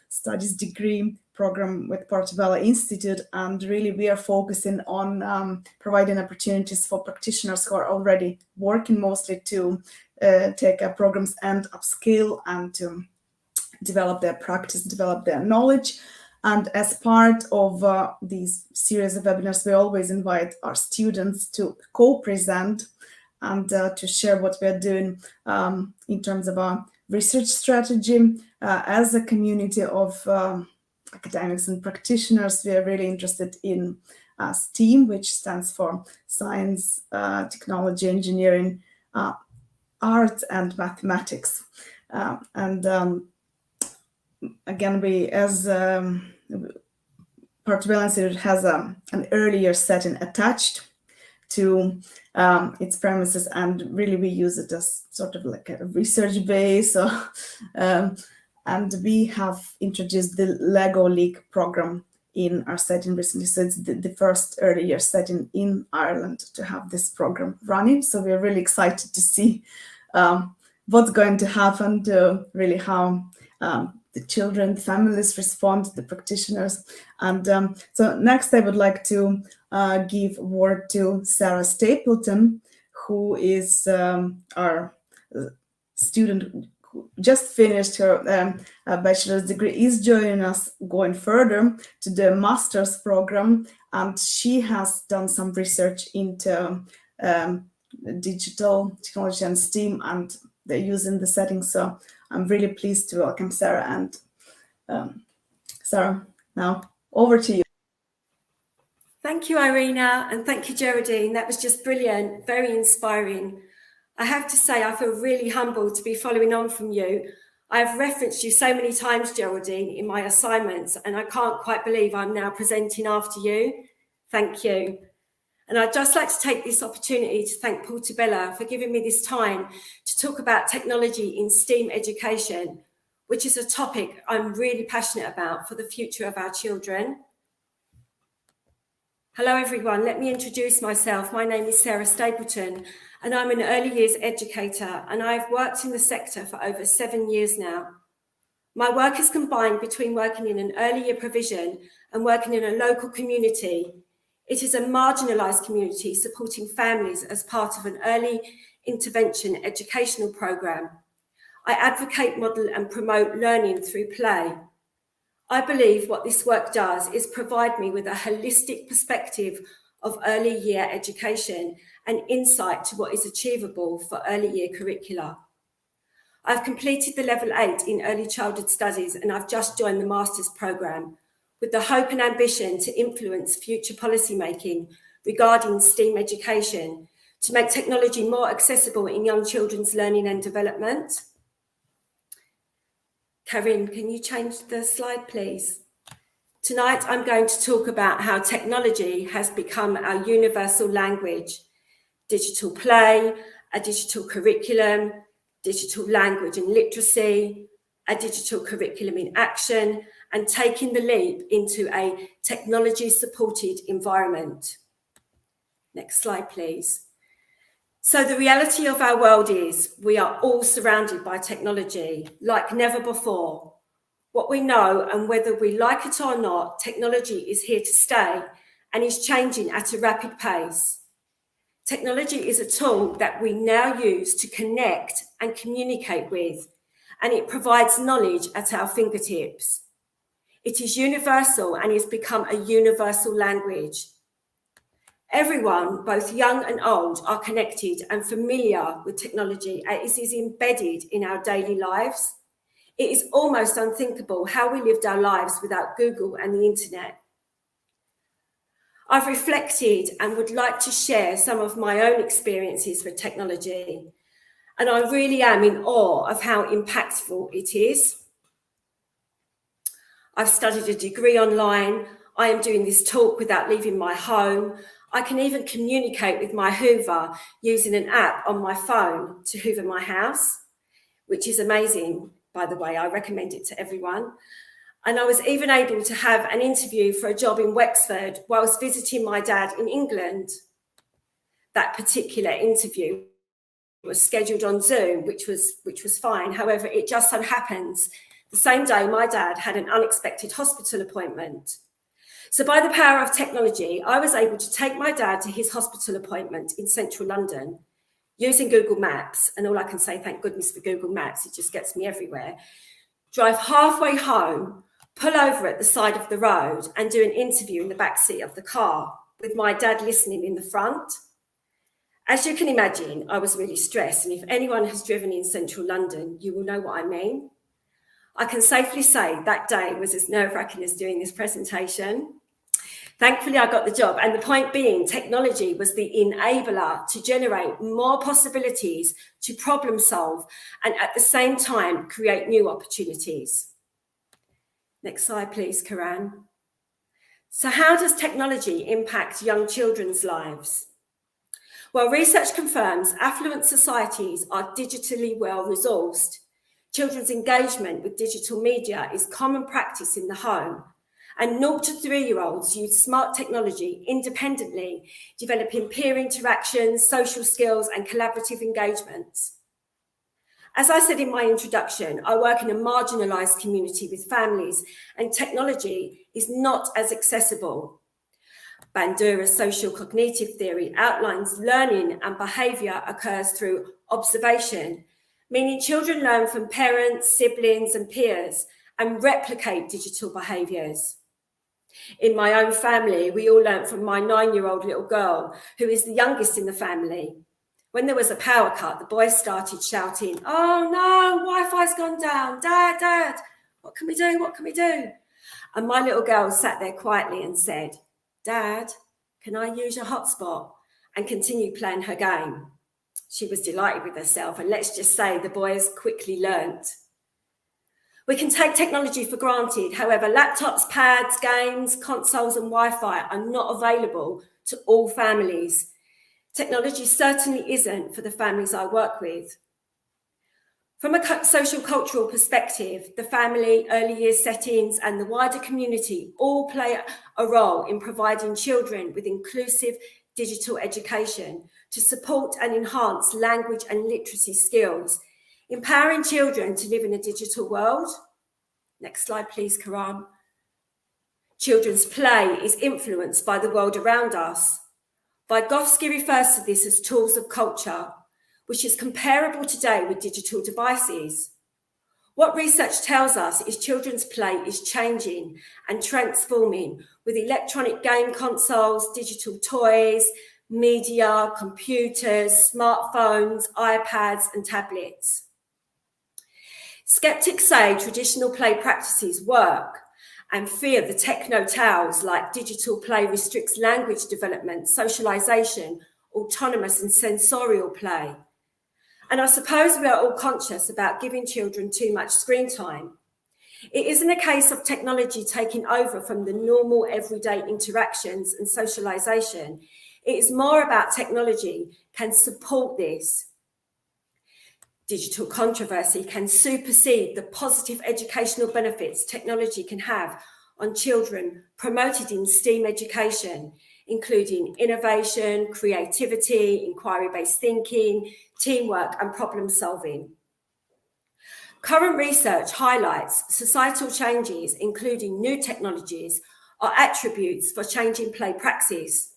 Studies degree program with Portobello Institute. And really, we are focusing on providing opportunities for practitioners who are already working mostly to take programs and upskill and to develop their practice, develop their knowledge. And as part of these series of webinars, we always invite our students to co-present and to share what we are doing in terms of our research strategy. As a community of academics and practitioners, we are really interested in STEAM, which stands for science, technology, engineering, art, and mathematics. Again, we, as Portobello Institute, has an earlier setting attached to its premises, and really we use it as sort of like a research base. And we have introduced the Lego League program in our setting recently. So it's the first early year setting in Ireland to have this program running. So we're really excited to see what's going to happen, to really how the children, families respond, the practitioners. And so next I would like to give word to Sarah Stapleton, who is our student who just finished her bachelor's degree, is joining us going further to the master's program. And she has done some research into digital technology and STEAM and the use in the setting. So I'm really pleased to welcome Sarah. And Sarah, now over to you. Thank you, Irina, and thank you, Geraldine. That was just brilliant, very inspiring. I have to say, I feel really humbled to be following on from you. I've referenced you so many times, Geraldine, in my assignments, and I can't quite believe I'm now presenting after you. Thank you. And I'd just like to take this opportunity to thank Portobello for giving me this time to talk about technology in STEAM education, which is a topic I'm really passionate about for the future of our children. Hello, everyone. Let me introduce myself. My name is Sarah Stapleton, and I'm an early years educator, and I've worked in the sector for over 7 years now. My work is combined between working in an early year provision and working in a local community. It is a marginalised community supporting families as part of an early intervention educational programme. I advocate, model and promote learning through play. I believe what this work does is provide me with a holistic perspective of early year education and insight to what is achievable for early year curricula. I've completed the level 8 in early childhood studies, and I've just joined the master's programme with the hope and ambition to influence future policy making regarding STEAM education to make technology more accessible in young children's learning and development. Karin, can you change the slide, please? Tonight, I'm going to talk about how technology has become our universal language, digital play, a digital curriculum, digital language and literacy, a digital curriculum in action, and taking the leap into a technology-supported environment. Next slide, please. So the reality of our world is we are all surrounded by technology like never before. What we know, and whether we like it or not, technology is here to stay and is changing at a rapid pace. Technology is a tool that we now use to connect and communicate with, and it provides knowledge at our fingertips. It is universal and has become a universal language. Everyone, both young and old, are connected and familiar with technology as it is embedded in our daily lives. It is almost unthinkable how we lived our lives without Google and the internet. I've reflected and would like to share some of my own experiences with technology, and I really am in awe of how impactful it is. I've studied a degree online. I am doing this talk without leaving my home. I can even communicate with my Hoover using an app on my phone to hoover my house, which is amazing, by the way. I recommend it to everyone. And I was even able to have an interview for a job in Wexford whilst visiting my dad in England. That particular interview was scheduled on Zoom, which was fine. However, it just so happens the same day my dad had an unexpected hospital appointment. So by the power of technology, I was able to take my dad to his hospital appointment in central London using Google Maps. And all I can say, thank goodness for Google Maps, it just gets me everywhere. Drive halfway home, pull over at the side of the road and do an interview in the backseat of the car with my dad listening in the front. As you can imagine, I was really stressed, and if anyone has driven in central London, you will know what I mean. I can safely say that day was as nerve-wracking as doing this presentation. Thankfully, I got the job, and the point being, technology was the enabler to generate more possibilities to problem solve and at the same time create new opportunities. Next slide, please, Karan. So how does technology impact young children's lives? Well, research confirms affluent societies are digitally well-resourced. Children's engagement with digital media is common practice in the home, and 0 to 3-year-olds use smart technology independently, developing peer interactions, social skills, and collaborative engagements. As I said in my introduction, I work in a marginalised community with families, and technology is not as accessible. Bandura's social cognitive theory outlines learning and behaviour occurs through observation, meaning children learn from parents, siblings, and peers and replicate digital behaviours. In my own family, we all learnt from my 9-year-old little girl, who is the youngest in the family. When there was a power cut, the boys started shouting, "Oh no, Wi-Fi's gone down, Dad, what can we do, what can we do?" And my little girl sat there quietly and said, "Dad, can I use your hotspot?" and continued playing her game. She was delighted with herself, and let's just say the boys quickly learnt. We can take technology for granted. However, laptops, pads, games, consoles and Wi-Fi are not available to all families. Technology certainly isn't for the families I work with. From a social cultural perspective, the family, early years settings and the wider community all play a role in providing children with inclusive digital education to support and enhance language and literacy skills, empowering children to live in a digital world. Next slide, please, Karan. Children's play is influenced by the world around us. Vygotsky refers to this as tools of culture, which is comparable today with digital devices. What research tells us is children's play is changing and transforming with electronic game consoles, digital toys, media, computers, smartphones, iPads and tablets. Skeptics say traditional play practices work and fear the techno tales like digital play restricts language development, socialization, autonomous and sensorial play. And I suppose we are all conscious about giving children too much screen time. It isn't a case of technology taking over from the normal everyday interactions and socialization. It is more about technology can support this. Digital controversy can supersede the positive educational benefits technology can have on children promoted in STEAM education, including innovation, creativity, inquiry-based thinking, teamwork and problem solving. Current research highlights societal changes, including new technologies, are attributes for changing play praxis.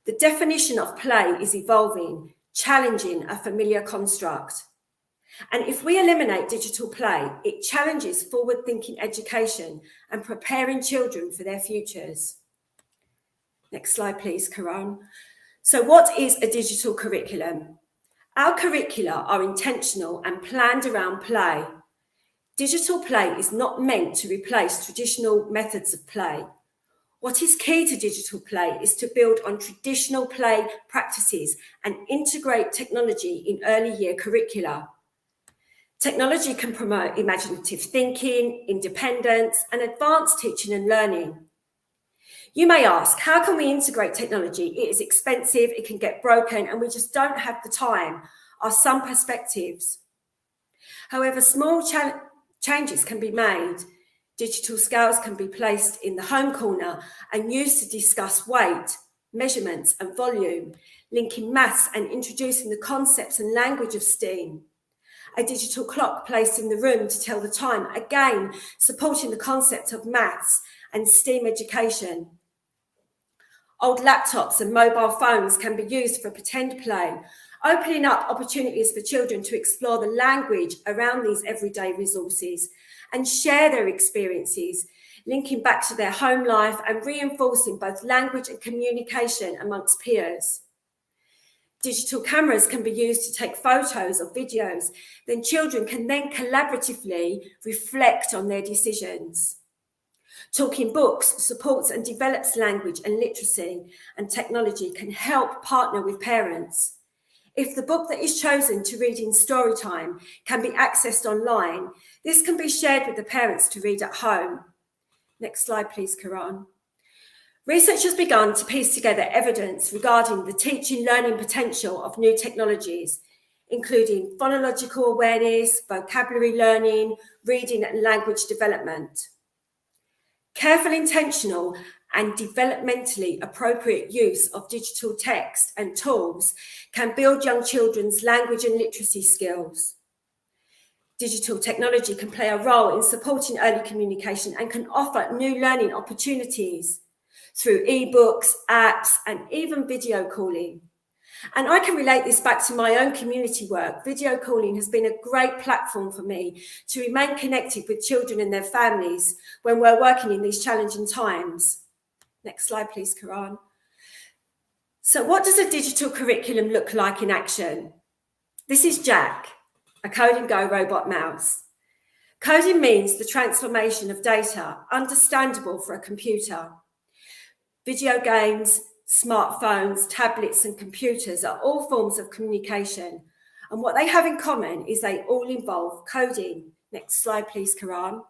The definition of play is evolving, challenging a familiar construct. And if we eliminate digital play, it challenges forward-thinking education and preparing children for their futures. Next slide, please, Karan. So what is a digital curriculum? Our curricula are intentional and planned around play. Digital play is not meant to replace traditional methods of play. What is key to digital play is to build on traditional play practices and integrate technology in early year curricula. Technology can promote imaginative thinking, independence, and advanced teaching and learning. You may ask, how can we integrate technology? It is expensive, it can get broken, and we just don't have the time, are some perspectives. However, small changes can be made. Digital scales can be placed in the home corner and used to discuss weight, measurements, and volume, linking maths and introducing the concepts and language of STEAM. A digital clock placed in the room to tell the time, again, supporting the concept of maths and STEAM education. Old laptops and mobile phones can be used for pretend play, opening up opportunities for children to explore the language around these everyday resources and share their experiences, linking back to their home life and reinforcing both language and communication amongst peers. Digital cameras can be used to take photos or videos, then children can then collaboratively reflect on their decisions. Talking Books supports and develops language and literacy, and technology can help partner with parents. If the book that is chosen to read in story time can be accessed online, this can be shared with the parents to read at home. Next slide, please, Karan. Research has begun to piece together evidence regarding the teaching learning potential of new technologies, including phonological awareness, vocabulary learning, reading and language development. Careful, intentional and developmentally appropriate use of digital text and tools can build young children's language and literacy skills. Digital technology can play a role in supporting early communication and can offer new learning opportunities through ebooks, apps, and even video calling. And I can relate this back to my own community work. Video calling has been a great platform for me to remain connected with children and their families when we're working in these challenging times. Next slide, please, Karan. So what does a digital curriculum look like in action? This is Jack, a Code and Go robot mouse. Coding means the transformation of data, understandable for a computer. Video games, smartphones, tablets, and computers are all forms of communication. And what they have in common is they all involve coding. Next slide, please, Karan.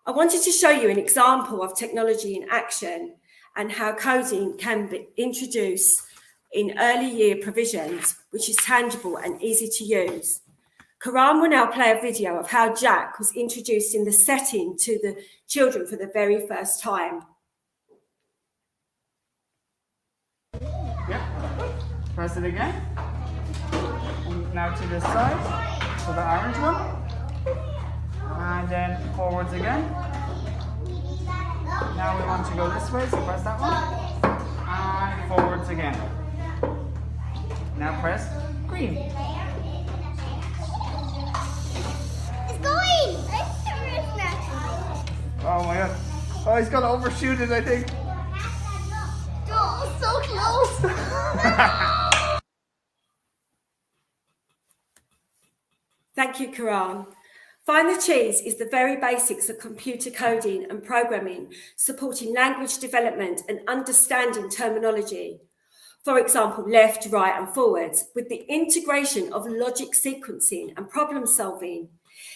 I wanted to show you an example of technology in action and how coding can be introduced in early year provisions, which is tangible and easy to use. Karan will now play a video of how Jack was introduced in the setting to the children for the very first time. Yep. Press it again. And now to this side, so the orange one. And then forwards again. Now we want to go this way, so press that one. And forwards again. Now press green. It's going! Oh my god. Oh, he's gonna overshoot it, I think. Oh, so close! Thank you, Karan. Find the Cheese is the very basics of computer coding and programming, supporting language development and understanding terminology. For example, left, right, and forwards, with the integration of logic sequencing and problem solving.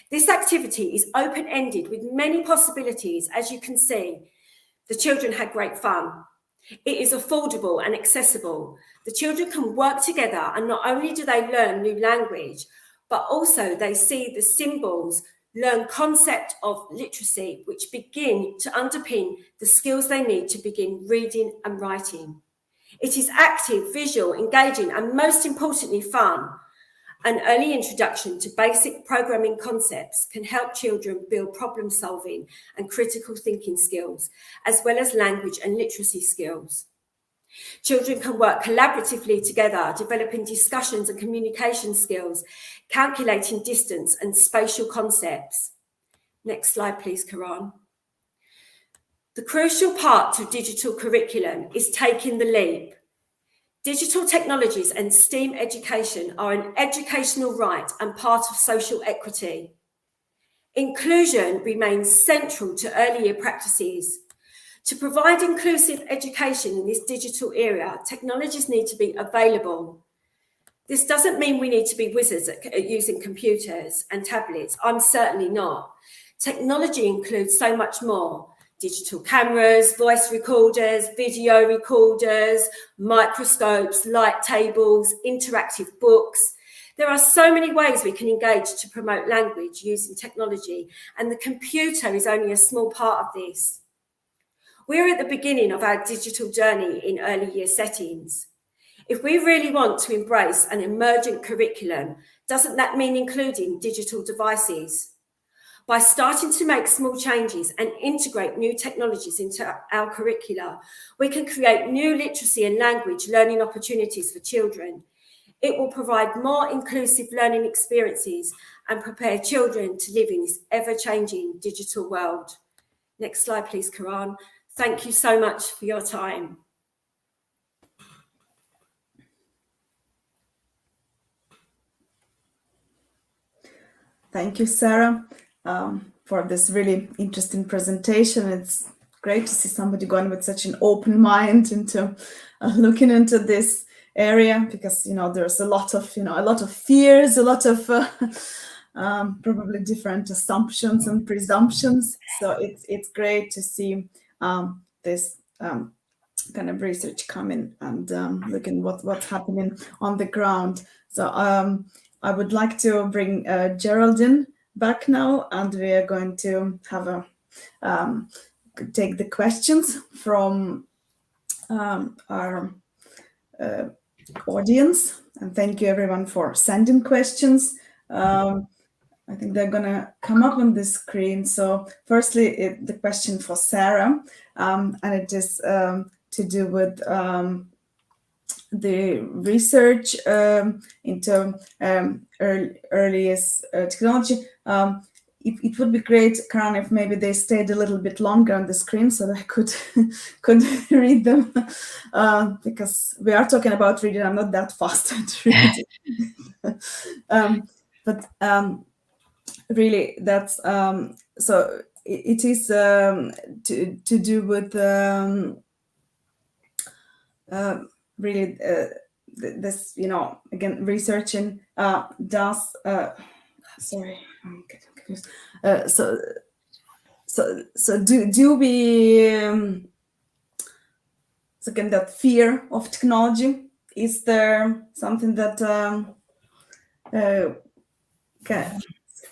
This activity is open-ended with many possibilities, as you can see. The children had great fun. It is affordable and accessible. The children can work together, and not only do they learn new language, but also they see the symbols, learn concept of literacy, which begin to underpin the skills they need to begin reading and writing. It is active, visual, engaging, and most importantly, fun. An early introduction to basic programming concepts can help children build problem solving and critical thinking skills, as well as language and literacy skills. Children can work collaboratively together, developing discussions and communication skills, calculating distance and spatial concepts. Next slide, please, Karan. The crucial part to digital curriculum is taking the leap. Digital technologies and STEAM education are an educational right and part of social equity. Inclusion remains central to early year practices. To provide inclusive education in this digital era, technologies need to be available. This doesn't mean we need to be wizards at using computers and tablets. I'm certainly not. Technology includes so much more. Digital cameras, voice recorders, video recorders, microscopes, light tables, interactive books. There are so many ways we can engage to promote language using technology, and the computer is only a small part of this. We're at the beginning of our digital journey in early year settings. If we really want to embrace an emergent curriculum, doesn't that mean including digital devices? By starting to make small changes and integrate new technologies into our curricula, we can create new literacy and language learning opportunities for children. It will provide more inclusive learning experiences and prepare children to live in this ever-changing digital world. Next slide, please, Karan. Thank you so much for your time. Thank you, Sarah, for this really interesting presentation. It's great to see somebody going with such an open mind into looking into this area, because there's a lot of fears, a lot of probably different assumptions and presumptions. So it's great to see this kind of research coming and looking what's happening on the ground. So I would like to bring Geraldine back now, and we are going to have take the questions from our audience. And thank you everyone for sending questions. I think they're gonna come up on the screen. So firstly, the question for Sarah, and it is to do with the research into earliest technology. It would be great, Karan, if maybe they stayed a little bit longer on the screen so that I could read them, because we are talking about reading. I'm not that fast at reading. But really, that's so it is to do with really this, again, researching does sorry, I'm getting confused. So do we so again, that fear of technology, is there something that okay,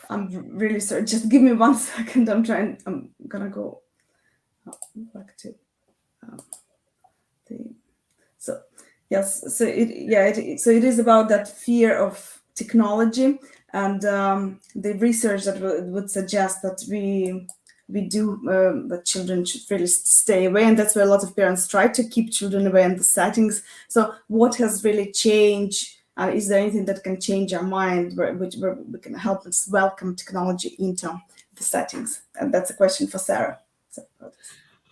I'm really sorry, just give me 1 second. I'm gonna go back to the yes, so it is about that fear of technology, and the research that would suggest that we do that children should really stay away, and that's why a lot of parents try to keep children away in the settings. So what has really changed? Is there anything that can change our mind, where we can help us welcome technology into the settings? And that's a question for Sarah.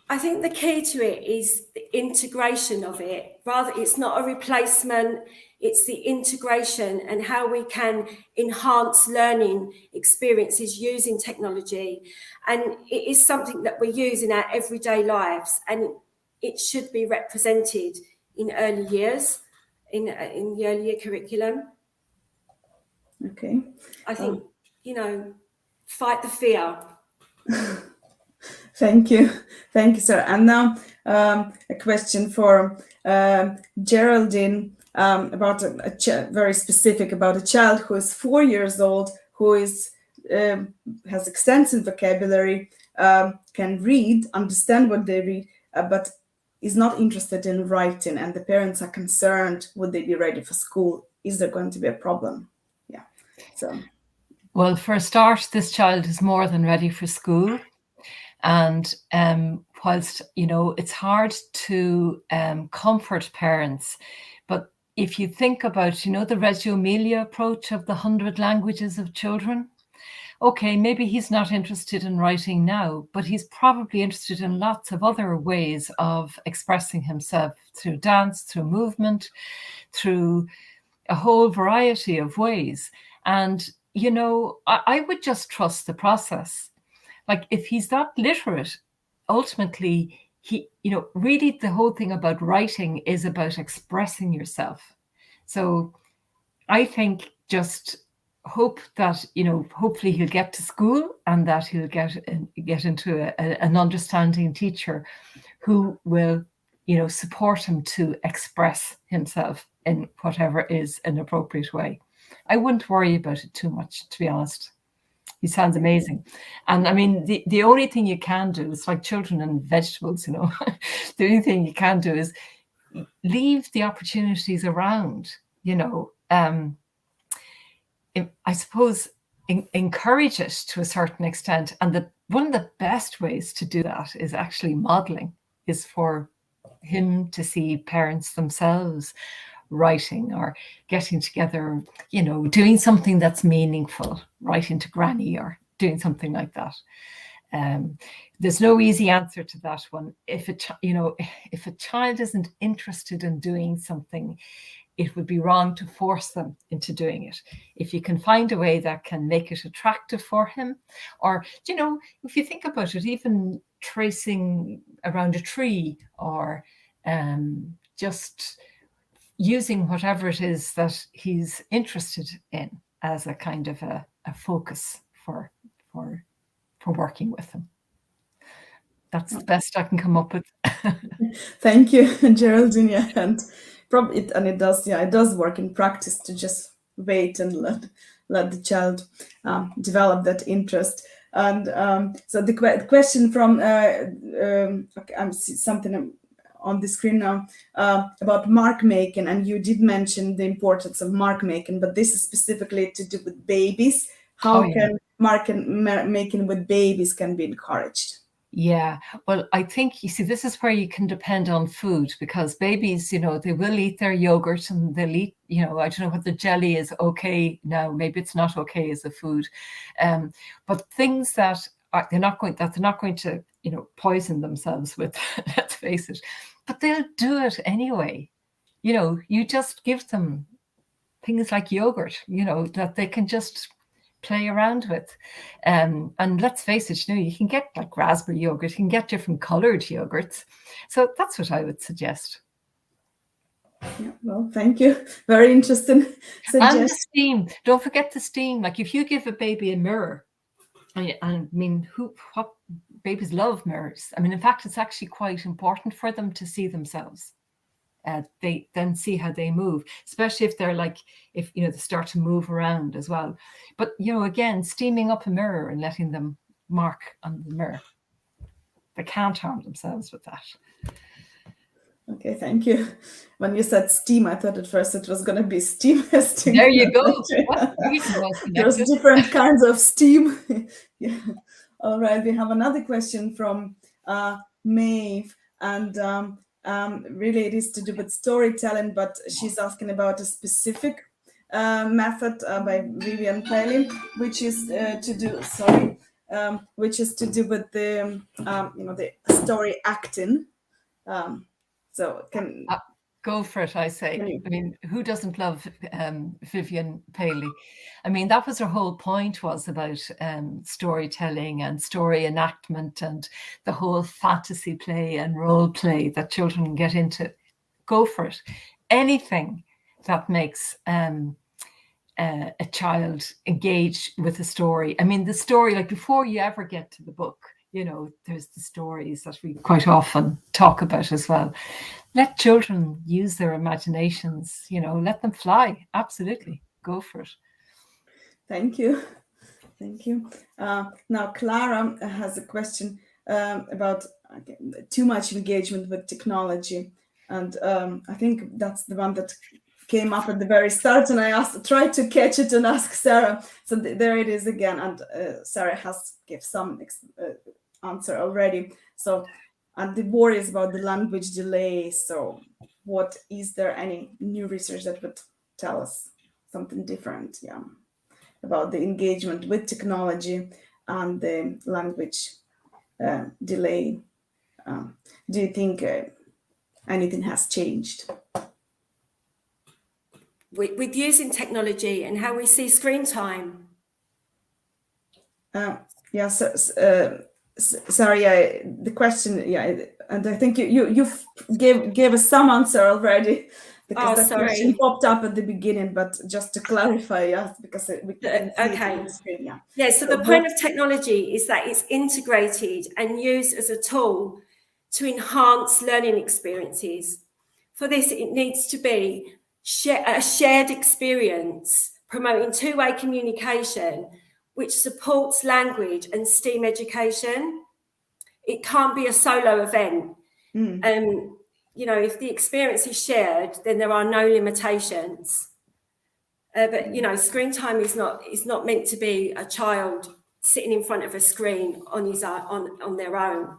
I think the key to it is the integration of it. Rather, it's not a replacement, it's the integration and how we can enhance learning experiences using technology. And it is something that we use in our everyday lives, and it should be represented in early years, in the early year curriculum. Okay. I think, fight the fear. Thank you, sir. And now a question for Geraldine about very specific, about a child who is 4 years old, who is has extensive vocabulary, can read, understand what they read, but is not interested in writing, and the parents are concerned, would they be ready for school? Is there going to be a problem? Yeah. So. Well, for a start, this child is more than ready for school. And whilst, it's hard to comfort parents, but if you think about, the Reggio Emilia approach of the 100 languages of children, okay, maybe he's not interested in writing now, but he's probably interested in lots of other ways of expressing himself, through dance, through movement, through a whole variety of ways. And, I would just trust the process. Like, if he's that literate, ultimately, really the whole thing about writing is about expressing yourself. So I think just hope that, hopefully he'll get to school, and that he'll get into an understanding teacher who will, support him to express himself in whatever is an appropriate way. I wouldn't worry about it too much, to be honest. He sounds amazing. And I mean, the only thing you can do, it's like children and vegetables, the only thing you can do is leave the opportunities around, I suppose encourage it to a certain extent. And one of the best ways to do that is actually modeling, is for him to see parents themselves writing or getting together, doing something that's meaningful, writing to Granny or doing something like that. There's no easy answer to that one. If a child isn't interested in doing something, it would be wrong to force them into doing it. If you can find a way that can make it attractive for him, or, if you think about it, even tracing around a tree or just using whatever it is that he's interested in as a kind of a focus for working with him. That's the best I can come up with. Thank you, Geraldine. Yeah, and it does work in practice to just wait and let the child develop that interest. And so the question from I'm something on the screen now about mark making, and you did mention the importance of mark making, but this is specifically to do with babies. How can mark making with babies can be encouraged? Yeah, well, I think, you see, this is where you can depend on food, because babies, they will eat their yogurt and they'll eat, I don't know what the jelly is okay now, maybe it's not okay as a food. But things that they're not going to, poison themselves with, let's face it, but they'll do it anyway. You just give them things like yogurt, that they can just play around with. And let's face it, you can get like raspberry yogurt, you can get different colored yogurts. So that's what I would suggest. Yeah, well, thank you. Very interesting suggestion. And the steam. Don't forget the steam. Like if you give a baby a mirror, what babies love mirrors. In fact, it's actually quite important for them to see themselves. They then see how they move, especially if they're if they start to move around as well. But again, steaming up a mirror and letting them mark on the mirror, they can't harm themselves with that. Okay, thank you. When you said steam, I thought at first it was going to be steam testing. There you go. There's different kinds of steam. Yeah. All right, we have another question from Maeve, and really it is to do with storytelling, but she's asking about a specific method by Vivian Paley, which is to do with the the story acting. So can go for it, I say. Who doesn't love Vivian Paley? That was her whole point, was about storytelling and story enactment and the whole fantasy play and role play that children get into. Go for it. Anything that makes a child engage with the story. The story, before you ever get to the book, there's the stories that we quite often talk about as well. Let children use their imaginations, let them fly. Absolutely. Go for it. Thank you. Thank you. Now, Clara has a question about too much engagement with technology. And I think that's the one that came up at the very start, and I tried to catch it and ask Sarah. So there it is again. And Sarah has given some answer already. So, and the worry is about the language delay. So is there any new research that would tell us something different? Yeah, about the engagement with technology and the language delay. Do you think anything has changed? With using technology and how we see screen time? Sorry, the question, and I think you gave us some answer already, because that question popped up at the beginning, but just to clarify, because we couldn't see it on the screen, So the point of technology is that it's integrated and used as a tool to enhance learning experiences. For this, it needs to be a shared experience, promoting two-way communication, which supports language and STEAM education. It can't be a solo event. If the experience is shared, then there are no limitations. But screen time is not meant to be a child sitting in front of a screen on their own.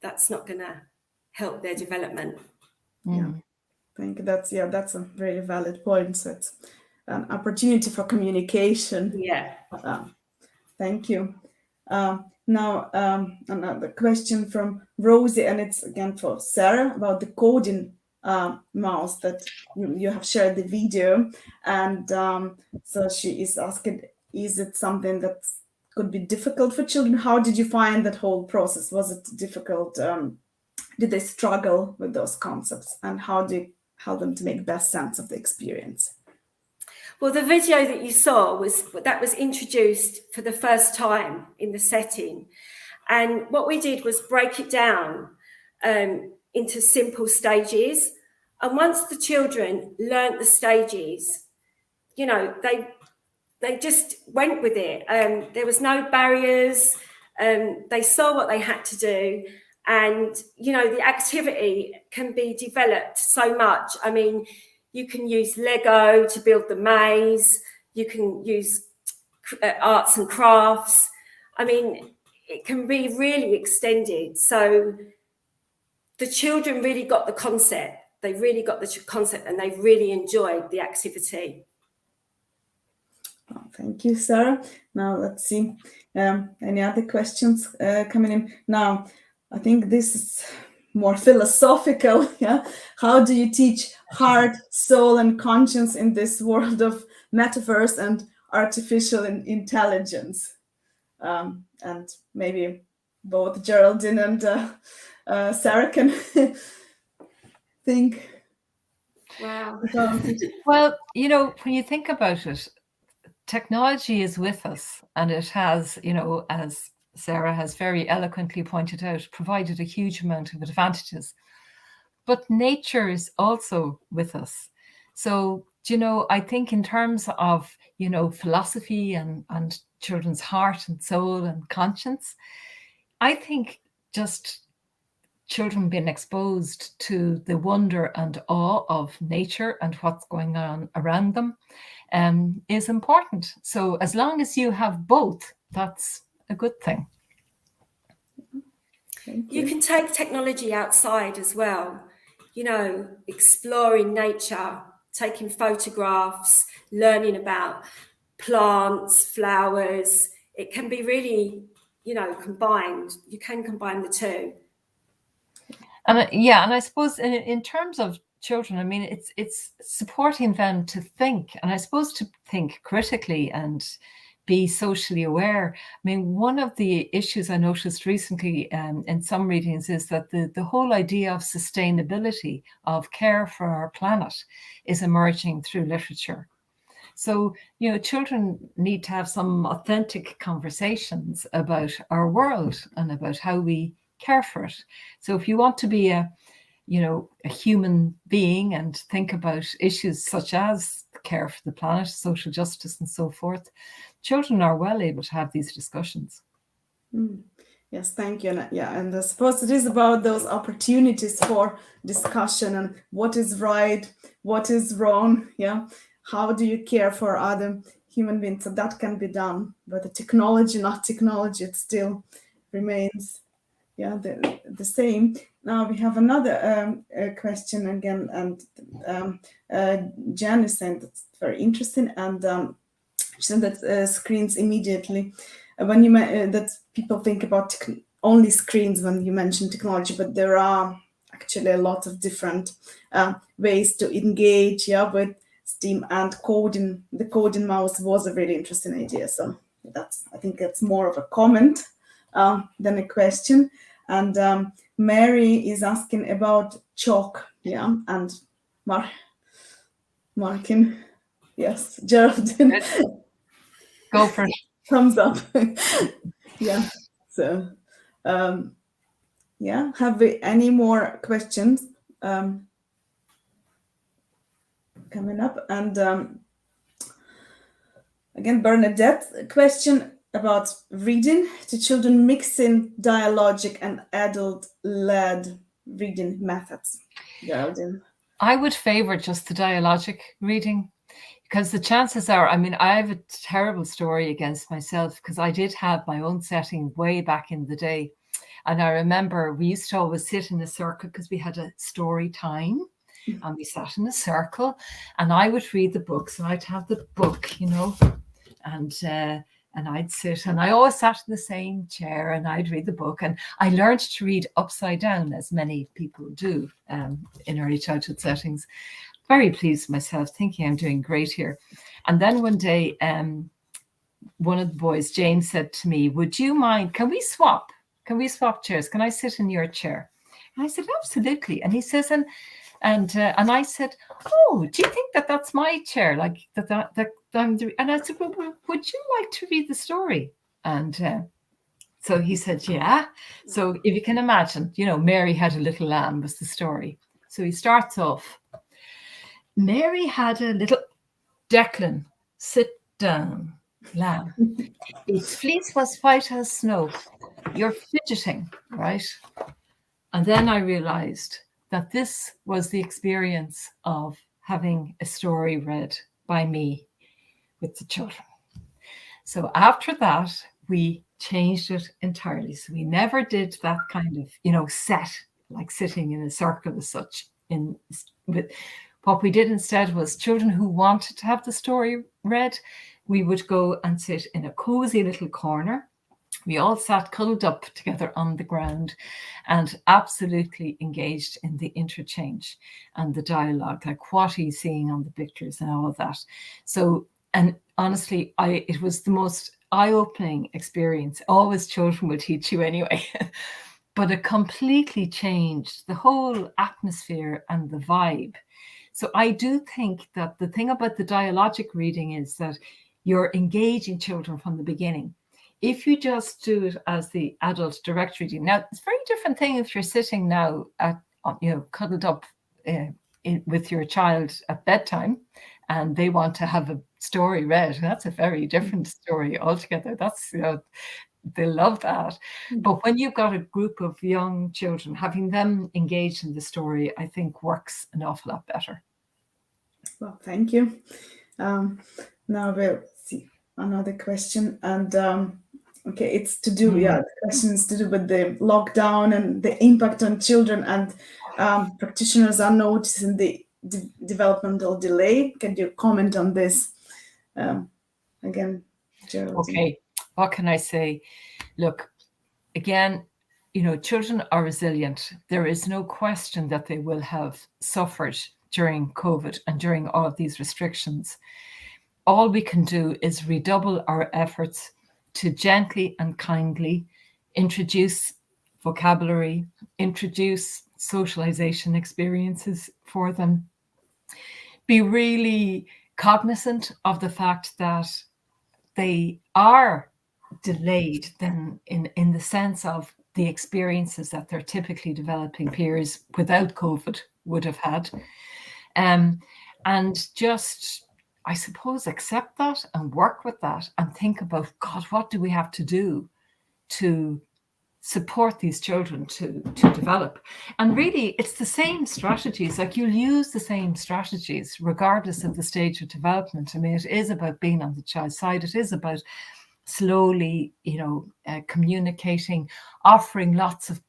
That's not going to help their development. Yeah. Thank you. That's a very valid point. So it's an opportunity for communication. Yeah. Thank you. Now, another question from Rosie, and it's again for Sarah about the coding mouse that you have shared the video. And so she is asking, is it something that could be difficult for children? How did you find that whole process? Was it difficult? Did they struggle with those concepts? And how do you help them to make best sense of the experience? Well, the video that you saw was introduced for the first time in the setting. And what we did was break it down into simple stages. And once the children learnt the stages, you know, they just went with it. There was no barriers. They saw what they had to do. And, you know, the activity can be developed so much. I mean, you can use Lego to build the maze. You can use arts and crafts. I mean, it can be really extended. So the children really got the concept. They really got the concept and they really enjoyed the activity. Oh, thank you, Sarah. Now let's see any other questions coming in. Now, I think this is more philosophical. Yeah, how do you teach heart, soul, and conscience in this world of metaverse and artificial intelligence? And maybe both Geraldine and Sarah can think. Wow. Well, you know, when you think about it, technology is with us, and it has, you know, as Sarah has very eloquently pointed out, provided a huge amount of advantages. But nature is also with us. So, you know, I think in terms of, you know, philosophy and children's heart and soul and conscience, I think just children being exposed to the wonder and awe of nature and what's going on around them is important. So as long as you have both, that's a good thing. You can take technology outside as well, you know, exploring nature, taking photographs, learning about plants, flowers. It can be really, you know, combined. You can combine the two. And yeah, and I suppose in terms of children, I mean, it's supporting them to think, and I suppose to think critically and be socially aware. I mean, one of the issues I noticed recently in some readings is that the whole idea of sustainability, of care for our planet, is emerging through literature. So, you know, children need to have some authentic conversations about our world and about how we care for it. So if you want to be a human being and think about issues such as care for the planet, social justice and so forth, children are well able to have these discussions. Yes, thank you. And I suppose it is about those opportunities for discussion and what is right, what is wrong. Yeah, how do you care for other human beings? So that can be done, but the technology, not technology, it still remains the same. Now we have another question again, and Jan is saying that's very interesting, and she said that screens immediately when you that people think about only screens when you mention technology, but there are actually a lot of different ways to engage with STEAM, and coding. The coding mouse was a really interesting idea. So I think that's more of a comment than a question. And Mary is asking about chalk, and marking. Yes, Geraldine. Go for it. Thumbs up. Yeah. So, have we any more questions coming up? And again, Bernadette, question about reading to children, mixing dialogic and adult-led reading methods. Geraldine. I would favor just the dialogic reading, because the chances are, I mean, I have a terrible story against myself, because I did have my own setting way back in the day. And I remember we used to always sit in a circle because we had a story time. and we sat in a circle, and I would read the books, and I'd have the book, you know, and I'd sit, and I always sat in the same chair, and I'd read the book, and I learned to read upside down, as many people do in early childhood settings. Very pleased with myself, thinking I'm doing great here. And then one day, one of the boys, James, said to me, would you mind, can we swap chairs? Can I sit in your chair? And I said, absolutely. And he says, and I said, oh, do you think that that's my chair? Like that I'm doing? And I said, well, would you like to read the story? And so he said, yeah. So if you can imagine, you know, Mary had a little lamb was the story. So he starts off, Mary had a little, Declan, sit down, lamb. Its fleece was white as snow. You're fidgeting, right? And then I realized that this was the experience of having a story read by me with the children. So after that, we changed it entirely. So we never did that kind of, you know, set, like sitting in a circle as such. What we did instead was children who wanted to have the story read, we would go and sit in a cozy little corner. We all sat cuddled up together on the ground and absolutely engaged in the interchange and the dialogue, like what he's seeing on the pictures and all of that. So, and honestly, it was the most eye-opening experience. Always children will teach you anyway, but it completely changed the whole atmosphere and the vibe. So I do think that the thing about the dialogic reading is that you're engaging children from the beginning. If you just do it as the adult direct reading, now it's a very different thing if you're sitting now at, you know, cuddled up with your child at bedtime and they want to have a story read. That's a very different story altogether. That's, you know, they love that. But when you've got a group of young children, having them engaged in the story, I think works an awful lot better. Well, thank you. Now we'll see another question, and okay, it's to do, the question is to do with the lockdown and the impact on children, and practitioners are noticing the developmental delay. Can you comment on this? Again, Geraldine. Okay, what can I say? Look, again, you know, children are resilient. There is no question that they will have suffered during COVID and during all of these restrictions. All we can do is redouble our efforts to gently and kindly introduce vocabulary, introduce socialization experiences for them. Be really cognizant of the fact that they are delayed then in the sense of the experiences that their typically developing peers without COVID would have had. And just, I suppose, accept that and work with that and think about, God, what do we have to do to support these children to develop? And really, it's the same strategies. Like, you'll use the same strategies regardless of the stage of development. I mean, it is about being on the child's side. It is about slowly, you know, communicating, offering lots of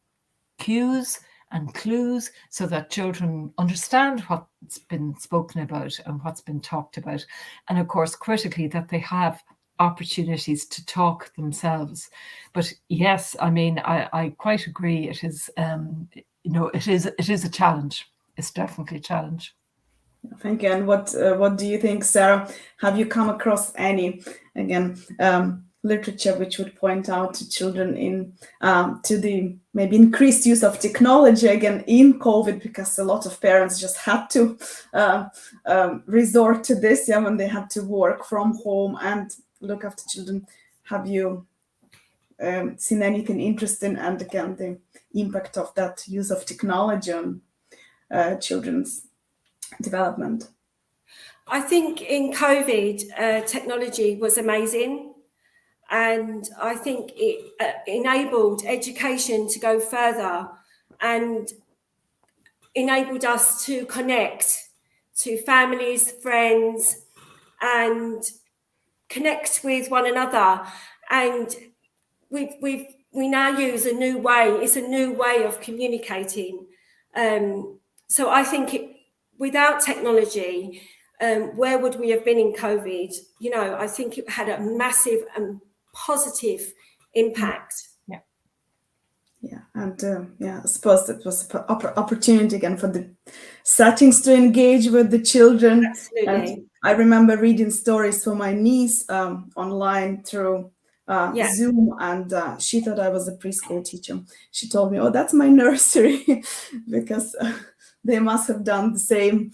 cues and clues so that children understand what's been spoken about and what's been talked about. And of course, critically, that they have opportunities to talk themselves. But yes, I mean, I quite agree. It is, you know, it is a challenge. It's definitely a challenge. Thank you. And what do you think, Sarah? Have you come across any, again, literature which would point out to children in to the maybe increased use of technology again in COVID, because a lot of parents just had to resort to this, yeah, when they had to work from home and look after children. Have you seen anything interesting, and again the impact of that use of technology on children's development? I think in COVID, technology was amazing. And I think it enabled education to go further and enabled us to connect to families, friends, and connect with one another. And we now use a new way. It's a new way of communicating. So I think without technology, where would we have been in COVID? You know, I think it had a massive and positive impact. Yeah, and I suppose that was an opportunity again for the settings to engage with the children. Absolutely. And I remember reading stories for my niece online through Zoom, and she thought I was a preschool teacher. She told me, "Oh, that's my nursery," because they must have done the same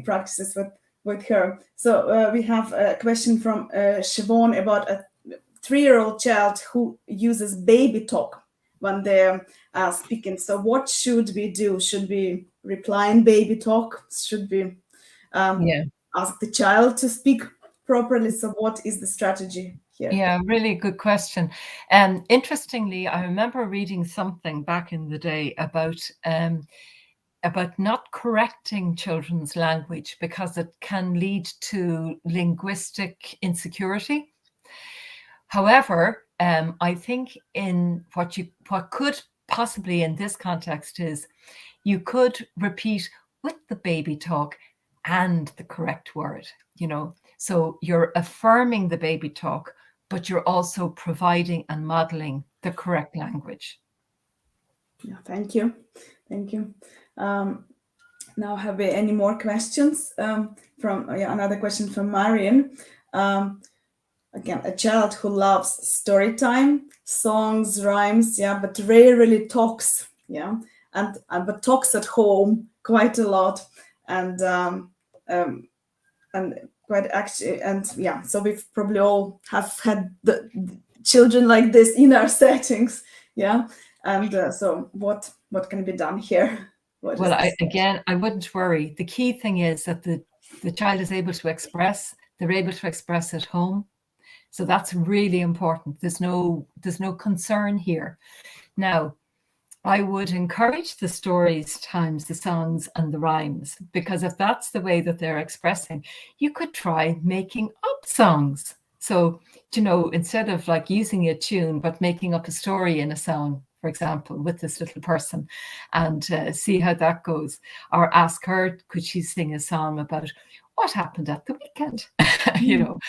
practices with her. So we have a question from Siobhan about a 3-year-old child who uses baby talk when they're speaking. So what should we do? Should we reply in baby talk? Should we ask the child to speak properly? So what is the strategy here? Yeah, really good question. Interestingly, I remember reading something back in the day about not correcting children's language because it can lead to linguistic insecurity. However, I think in what could possibly in this context is you could repeat with the baby talk and the correct word, you know. So you're affirming the baby talk, but you're also providing and modeling the correct language. Yeah, thank you. Thank you. Now, have we any more questions from another question from Marion? Again, a child who loves story time, songs, rhymes, but rarely talks, and but talks at home quite a lot, and quite actually, and so we've probably all have had the children like this in our settings, and so what can be done here? Well, I wouldn't worry. The key thing is that the child is able to express. They're able to express at home. So that's really important. There's no concern here. Now, I would encourage the stories times, the songs and the rhymes, because if that's the way that they're expressing, you could try making up songs. So, you know, instead of like using a tune, but making up a story in a song, for example, with this little person, and see how that goes. Or ask her, could she sing a song about what happened at the weekend? You know.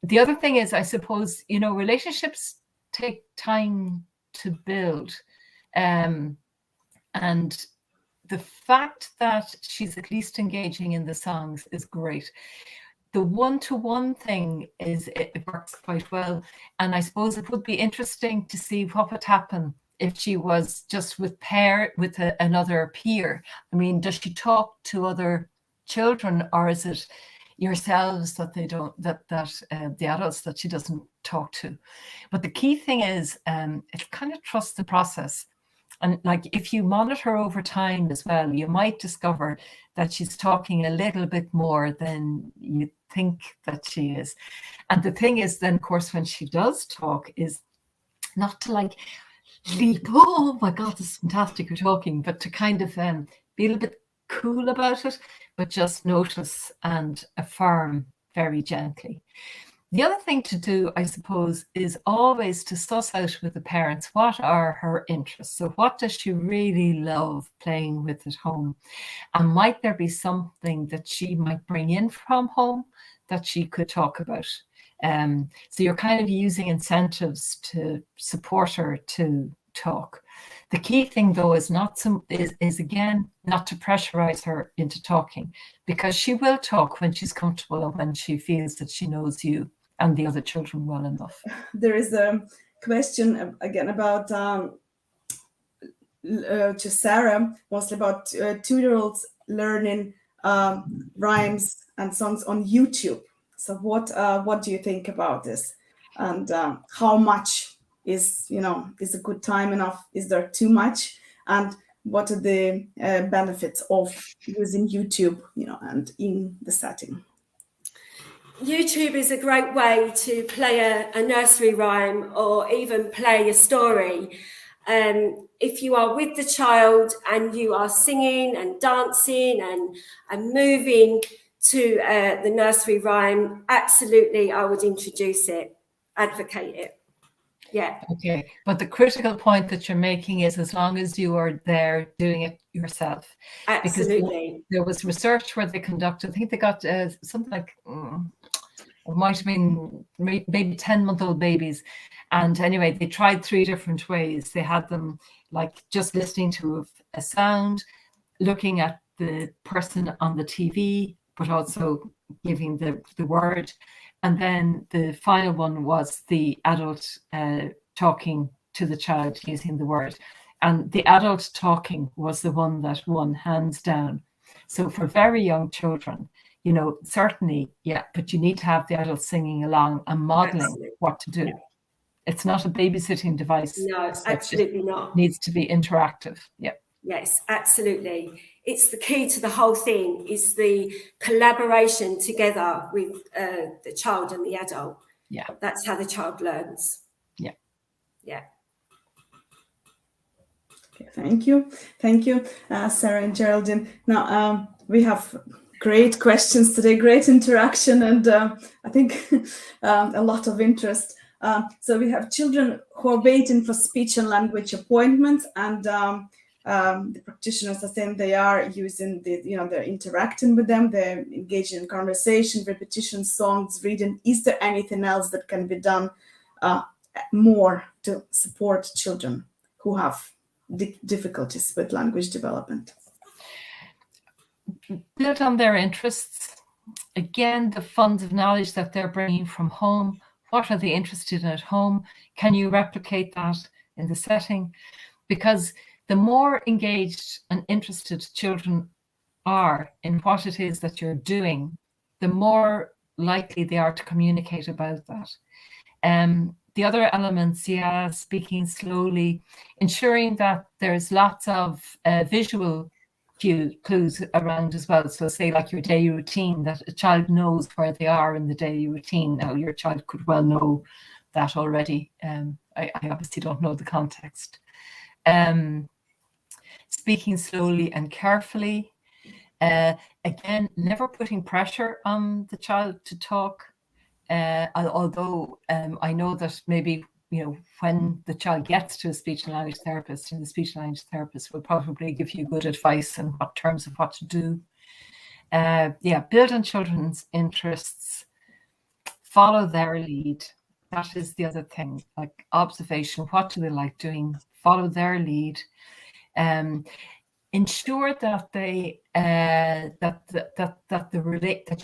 The other thing is, I suppose, you know, relationships take time to build. And the fact that she's at least engaging in the songs is great. The one-to-one thing it works quite well. And I suppose it would be interesting to see what would happen if she was just with another peer. I mean, does she talk to other children, or is it yourselves that they don't, that the adults that she doesn't talk to? But the key thing is it's kind of trust the process. And like, if you monitor over time as well, you might discover that she's talking a little bit more than you think that she is. And the thing is then, of course, when she does talk, is not to like leap, oh my God, this is fantastic, you're talking, but to kind of be a little bit cool about it, but just notice and affirm very gently. The other thing to do, I suppose, is always to suss out with the parents, what are her interests? So what does she really love playing with at home? And might there be something that she might bring in from home that she could talk about? So you're kind of using incentives to support her to talk. The key thing, though, is again not to pressurize her into talking, because she will talk when she's comfortable and when she feels that she knows you and the other children well enough. There is a question again about to Sarah, mostly about 2-year-olds learning rhymes and songs on YouTube. So what do you think about this? And how much is a good time enough? Is there too much? And what are the benefits of using YouTube, and in the setting? YouTube is a great way to play a nursery rhyme or even play a story. If you are with the child and you are singing and dancing and moving to the nursery rhyme, absolutely, I would introduce it, advocate it. Yeah, Okay, but the critical point that you're making is as long as you are there doing it yourself. Because absolutely. there was research where they conducted, I think they got something like, it might have been maybe 10-month-old babies. And anyway, they tried 3 different ways. They had them like just listening to a sound, looking at the person on the TV, but also giving the word. And then the final one was the adult talking to the child using the word. And the adult talking was the one that won hands down. So for very young children, you know, certainly, yeah, but you need to have the adult singing along and modeling Absolutely. what to do. It's not a babysitting device. No, absolutely not. It needs to be interactive. Yeah. Yes, absolutely. It's the key to the whole thing, is the collaboration together with the child and the adult. Yeah. That's how the child learns. Yeah. Yeah. Okay, thank you. Thank you, Sarah and Geraldine. Now, we have great questions today, great interaction, and I think a lot of interest. So we have children who are waiting for speech and language appointments, and the practitioners are saying they are using they're interacting with them, they're engaging in conversation, repetition, songs, reading. Is there anything else that can be done more to support children who have difficulties with language development? Build on their interests. Again, the funds of knowledge that they're bringing from home. What are they interested in at home? Can you replicate that in the setting? Because the more engaged and interested children are in what it is that you're doing, the more likely they are to communicate about that. The other elements, yeah, speaking slowly, ensuring that there's lots of visual clues around as well. So say like your daily routine, that a child knows where they are in the daily routine. Now your child could well know that already. I obviously don't know the context. Speaking slowly and carefully. Again, never putting pressure on the child to talk. Although I know that maybe, you know, when the child gets to a speech and language therapist, and the speech and language therapist will probably give you good advice in what terms of what to do. Yeah, build on children's interests, follow their lead. That is the other thing, like observation. What do they like doing? Follow their lead. Ensure that they that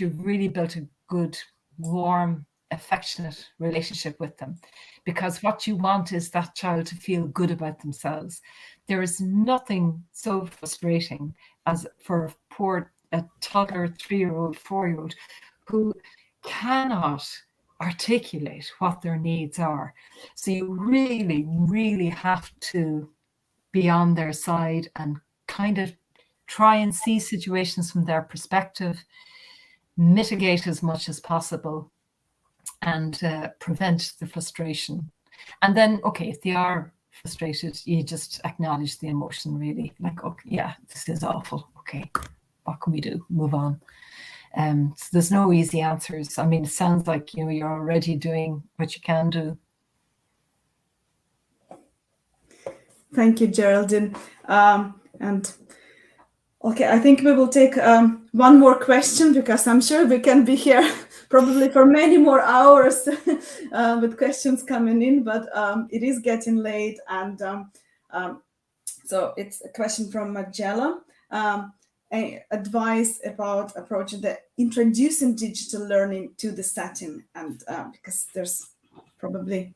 you've really built a good, warm, affectionate relationship with them, because what you want is that child to feel good about themselves. There is nothing so frustrating as for a toddler, 3-year-old, 4-year-old who cannot articulate what their needs are. So you really, really have to be on their side and kind of try and see situations from their perspective, mitigate as much as possible, and prevent the frustration. And then, okay, if they are frustrated, you just acknowledge the emotion, really. Like, okay, yeah, this is awful. Okay, what can we do? Move on. So there's no easy answers. I mean, it sounds like, you know, you're already doing what you can do. Thank you, Geraldine. And okay, I think we will take one more question, because I'm sure we can be here probably for many more hours with questions coming in, but it is getting late. And so it's a question from Magella. Advice about approaching the introducing digital learning to the setting, and because there's probably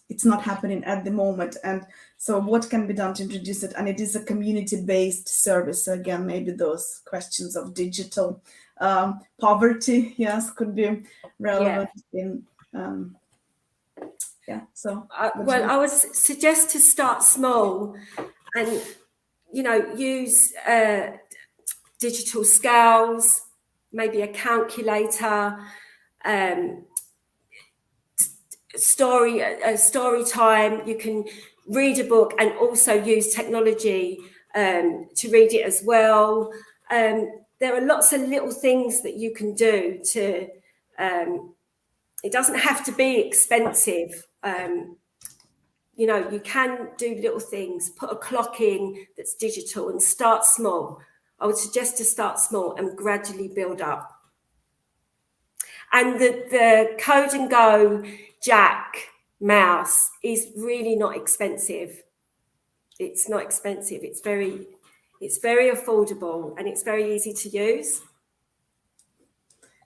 it's not happening at the moment. And so what can be done to introduce it? And it is a community-based service. So again, maybe those questions of digital poverty, yes, could be relevant in, so. Well, I would suggest to start small and, you know, use digital scales, maybe a calculator, story time. You can read a book and also use technology to read it as well. There are lots of little things that you can do to, it doesn't have to be expensive. You know, you can do little things, put a clock in that's digital and start small. I would suggest to start small and gradually build up. And the Code and Go Jack mouse is really not expensive. It's not expensive. It's very affordable and it's very easy to use.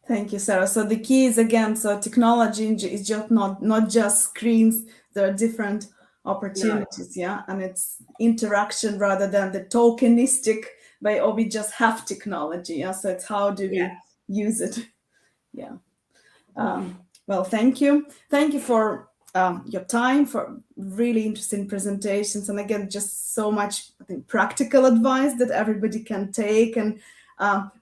Thank you, Sarah. So the key is, again, so technology is just not just screens. There are different opportunities, yeah, and it's interaction rather than the tokenistic way, or we just have technology, yeah. So it's how do we use it, yeah. Well, thank you for your time, for really interesting presentations, and again, just so much, I think, practical advice that everybody can take and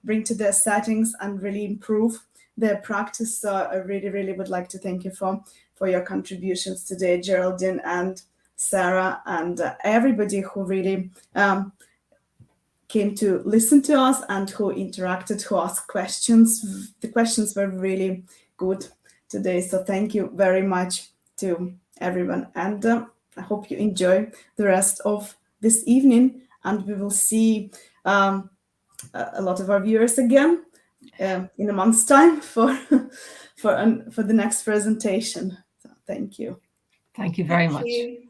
bring to their settings and really improve their practice. So I really would like to thank you for your contributions today, Geraldine and Sarah, and everybody who really came to listen to us and who interacted, who asked questions. The questions were really good today. So thank you very much to everyone. And I hope you enjoy the rest of this evening. And we will see a lot of our viewers again in a month's time for the next presentation. So thank you. Thank you very much. Thank you.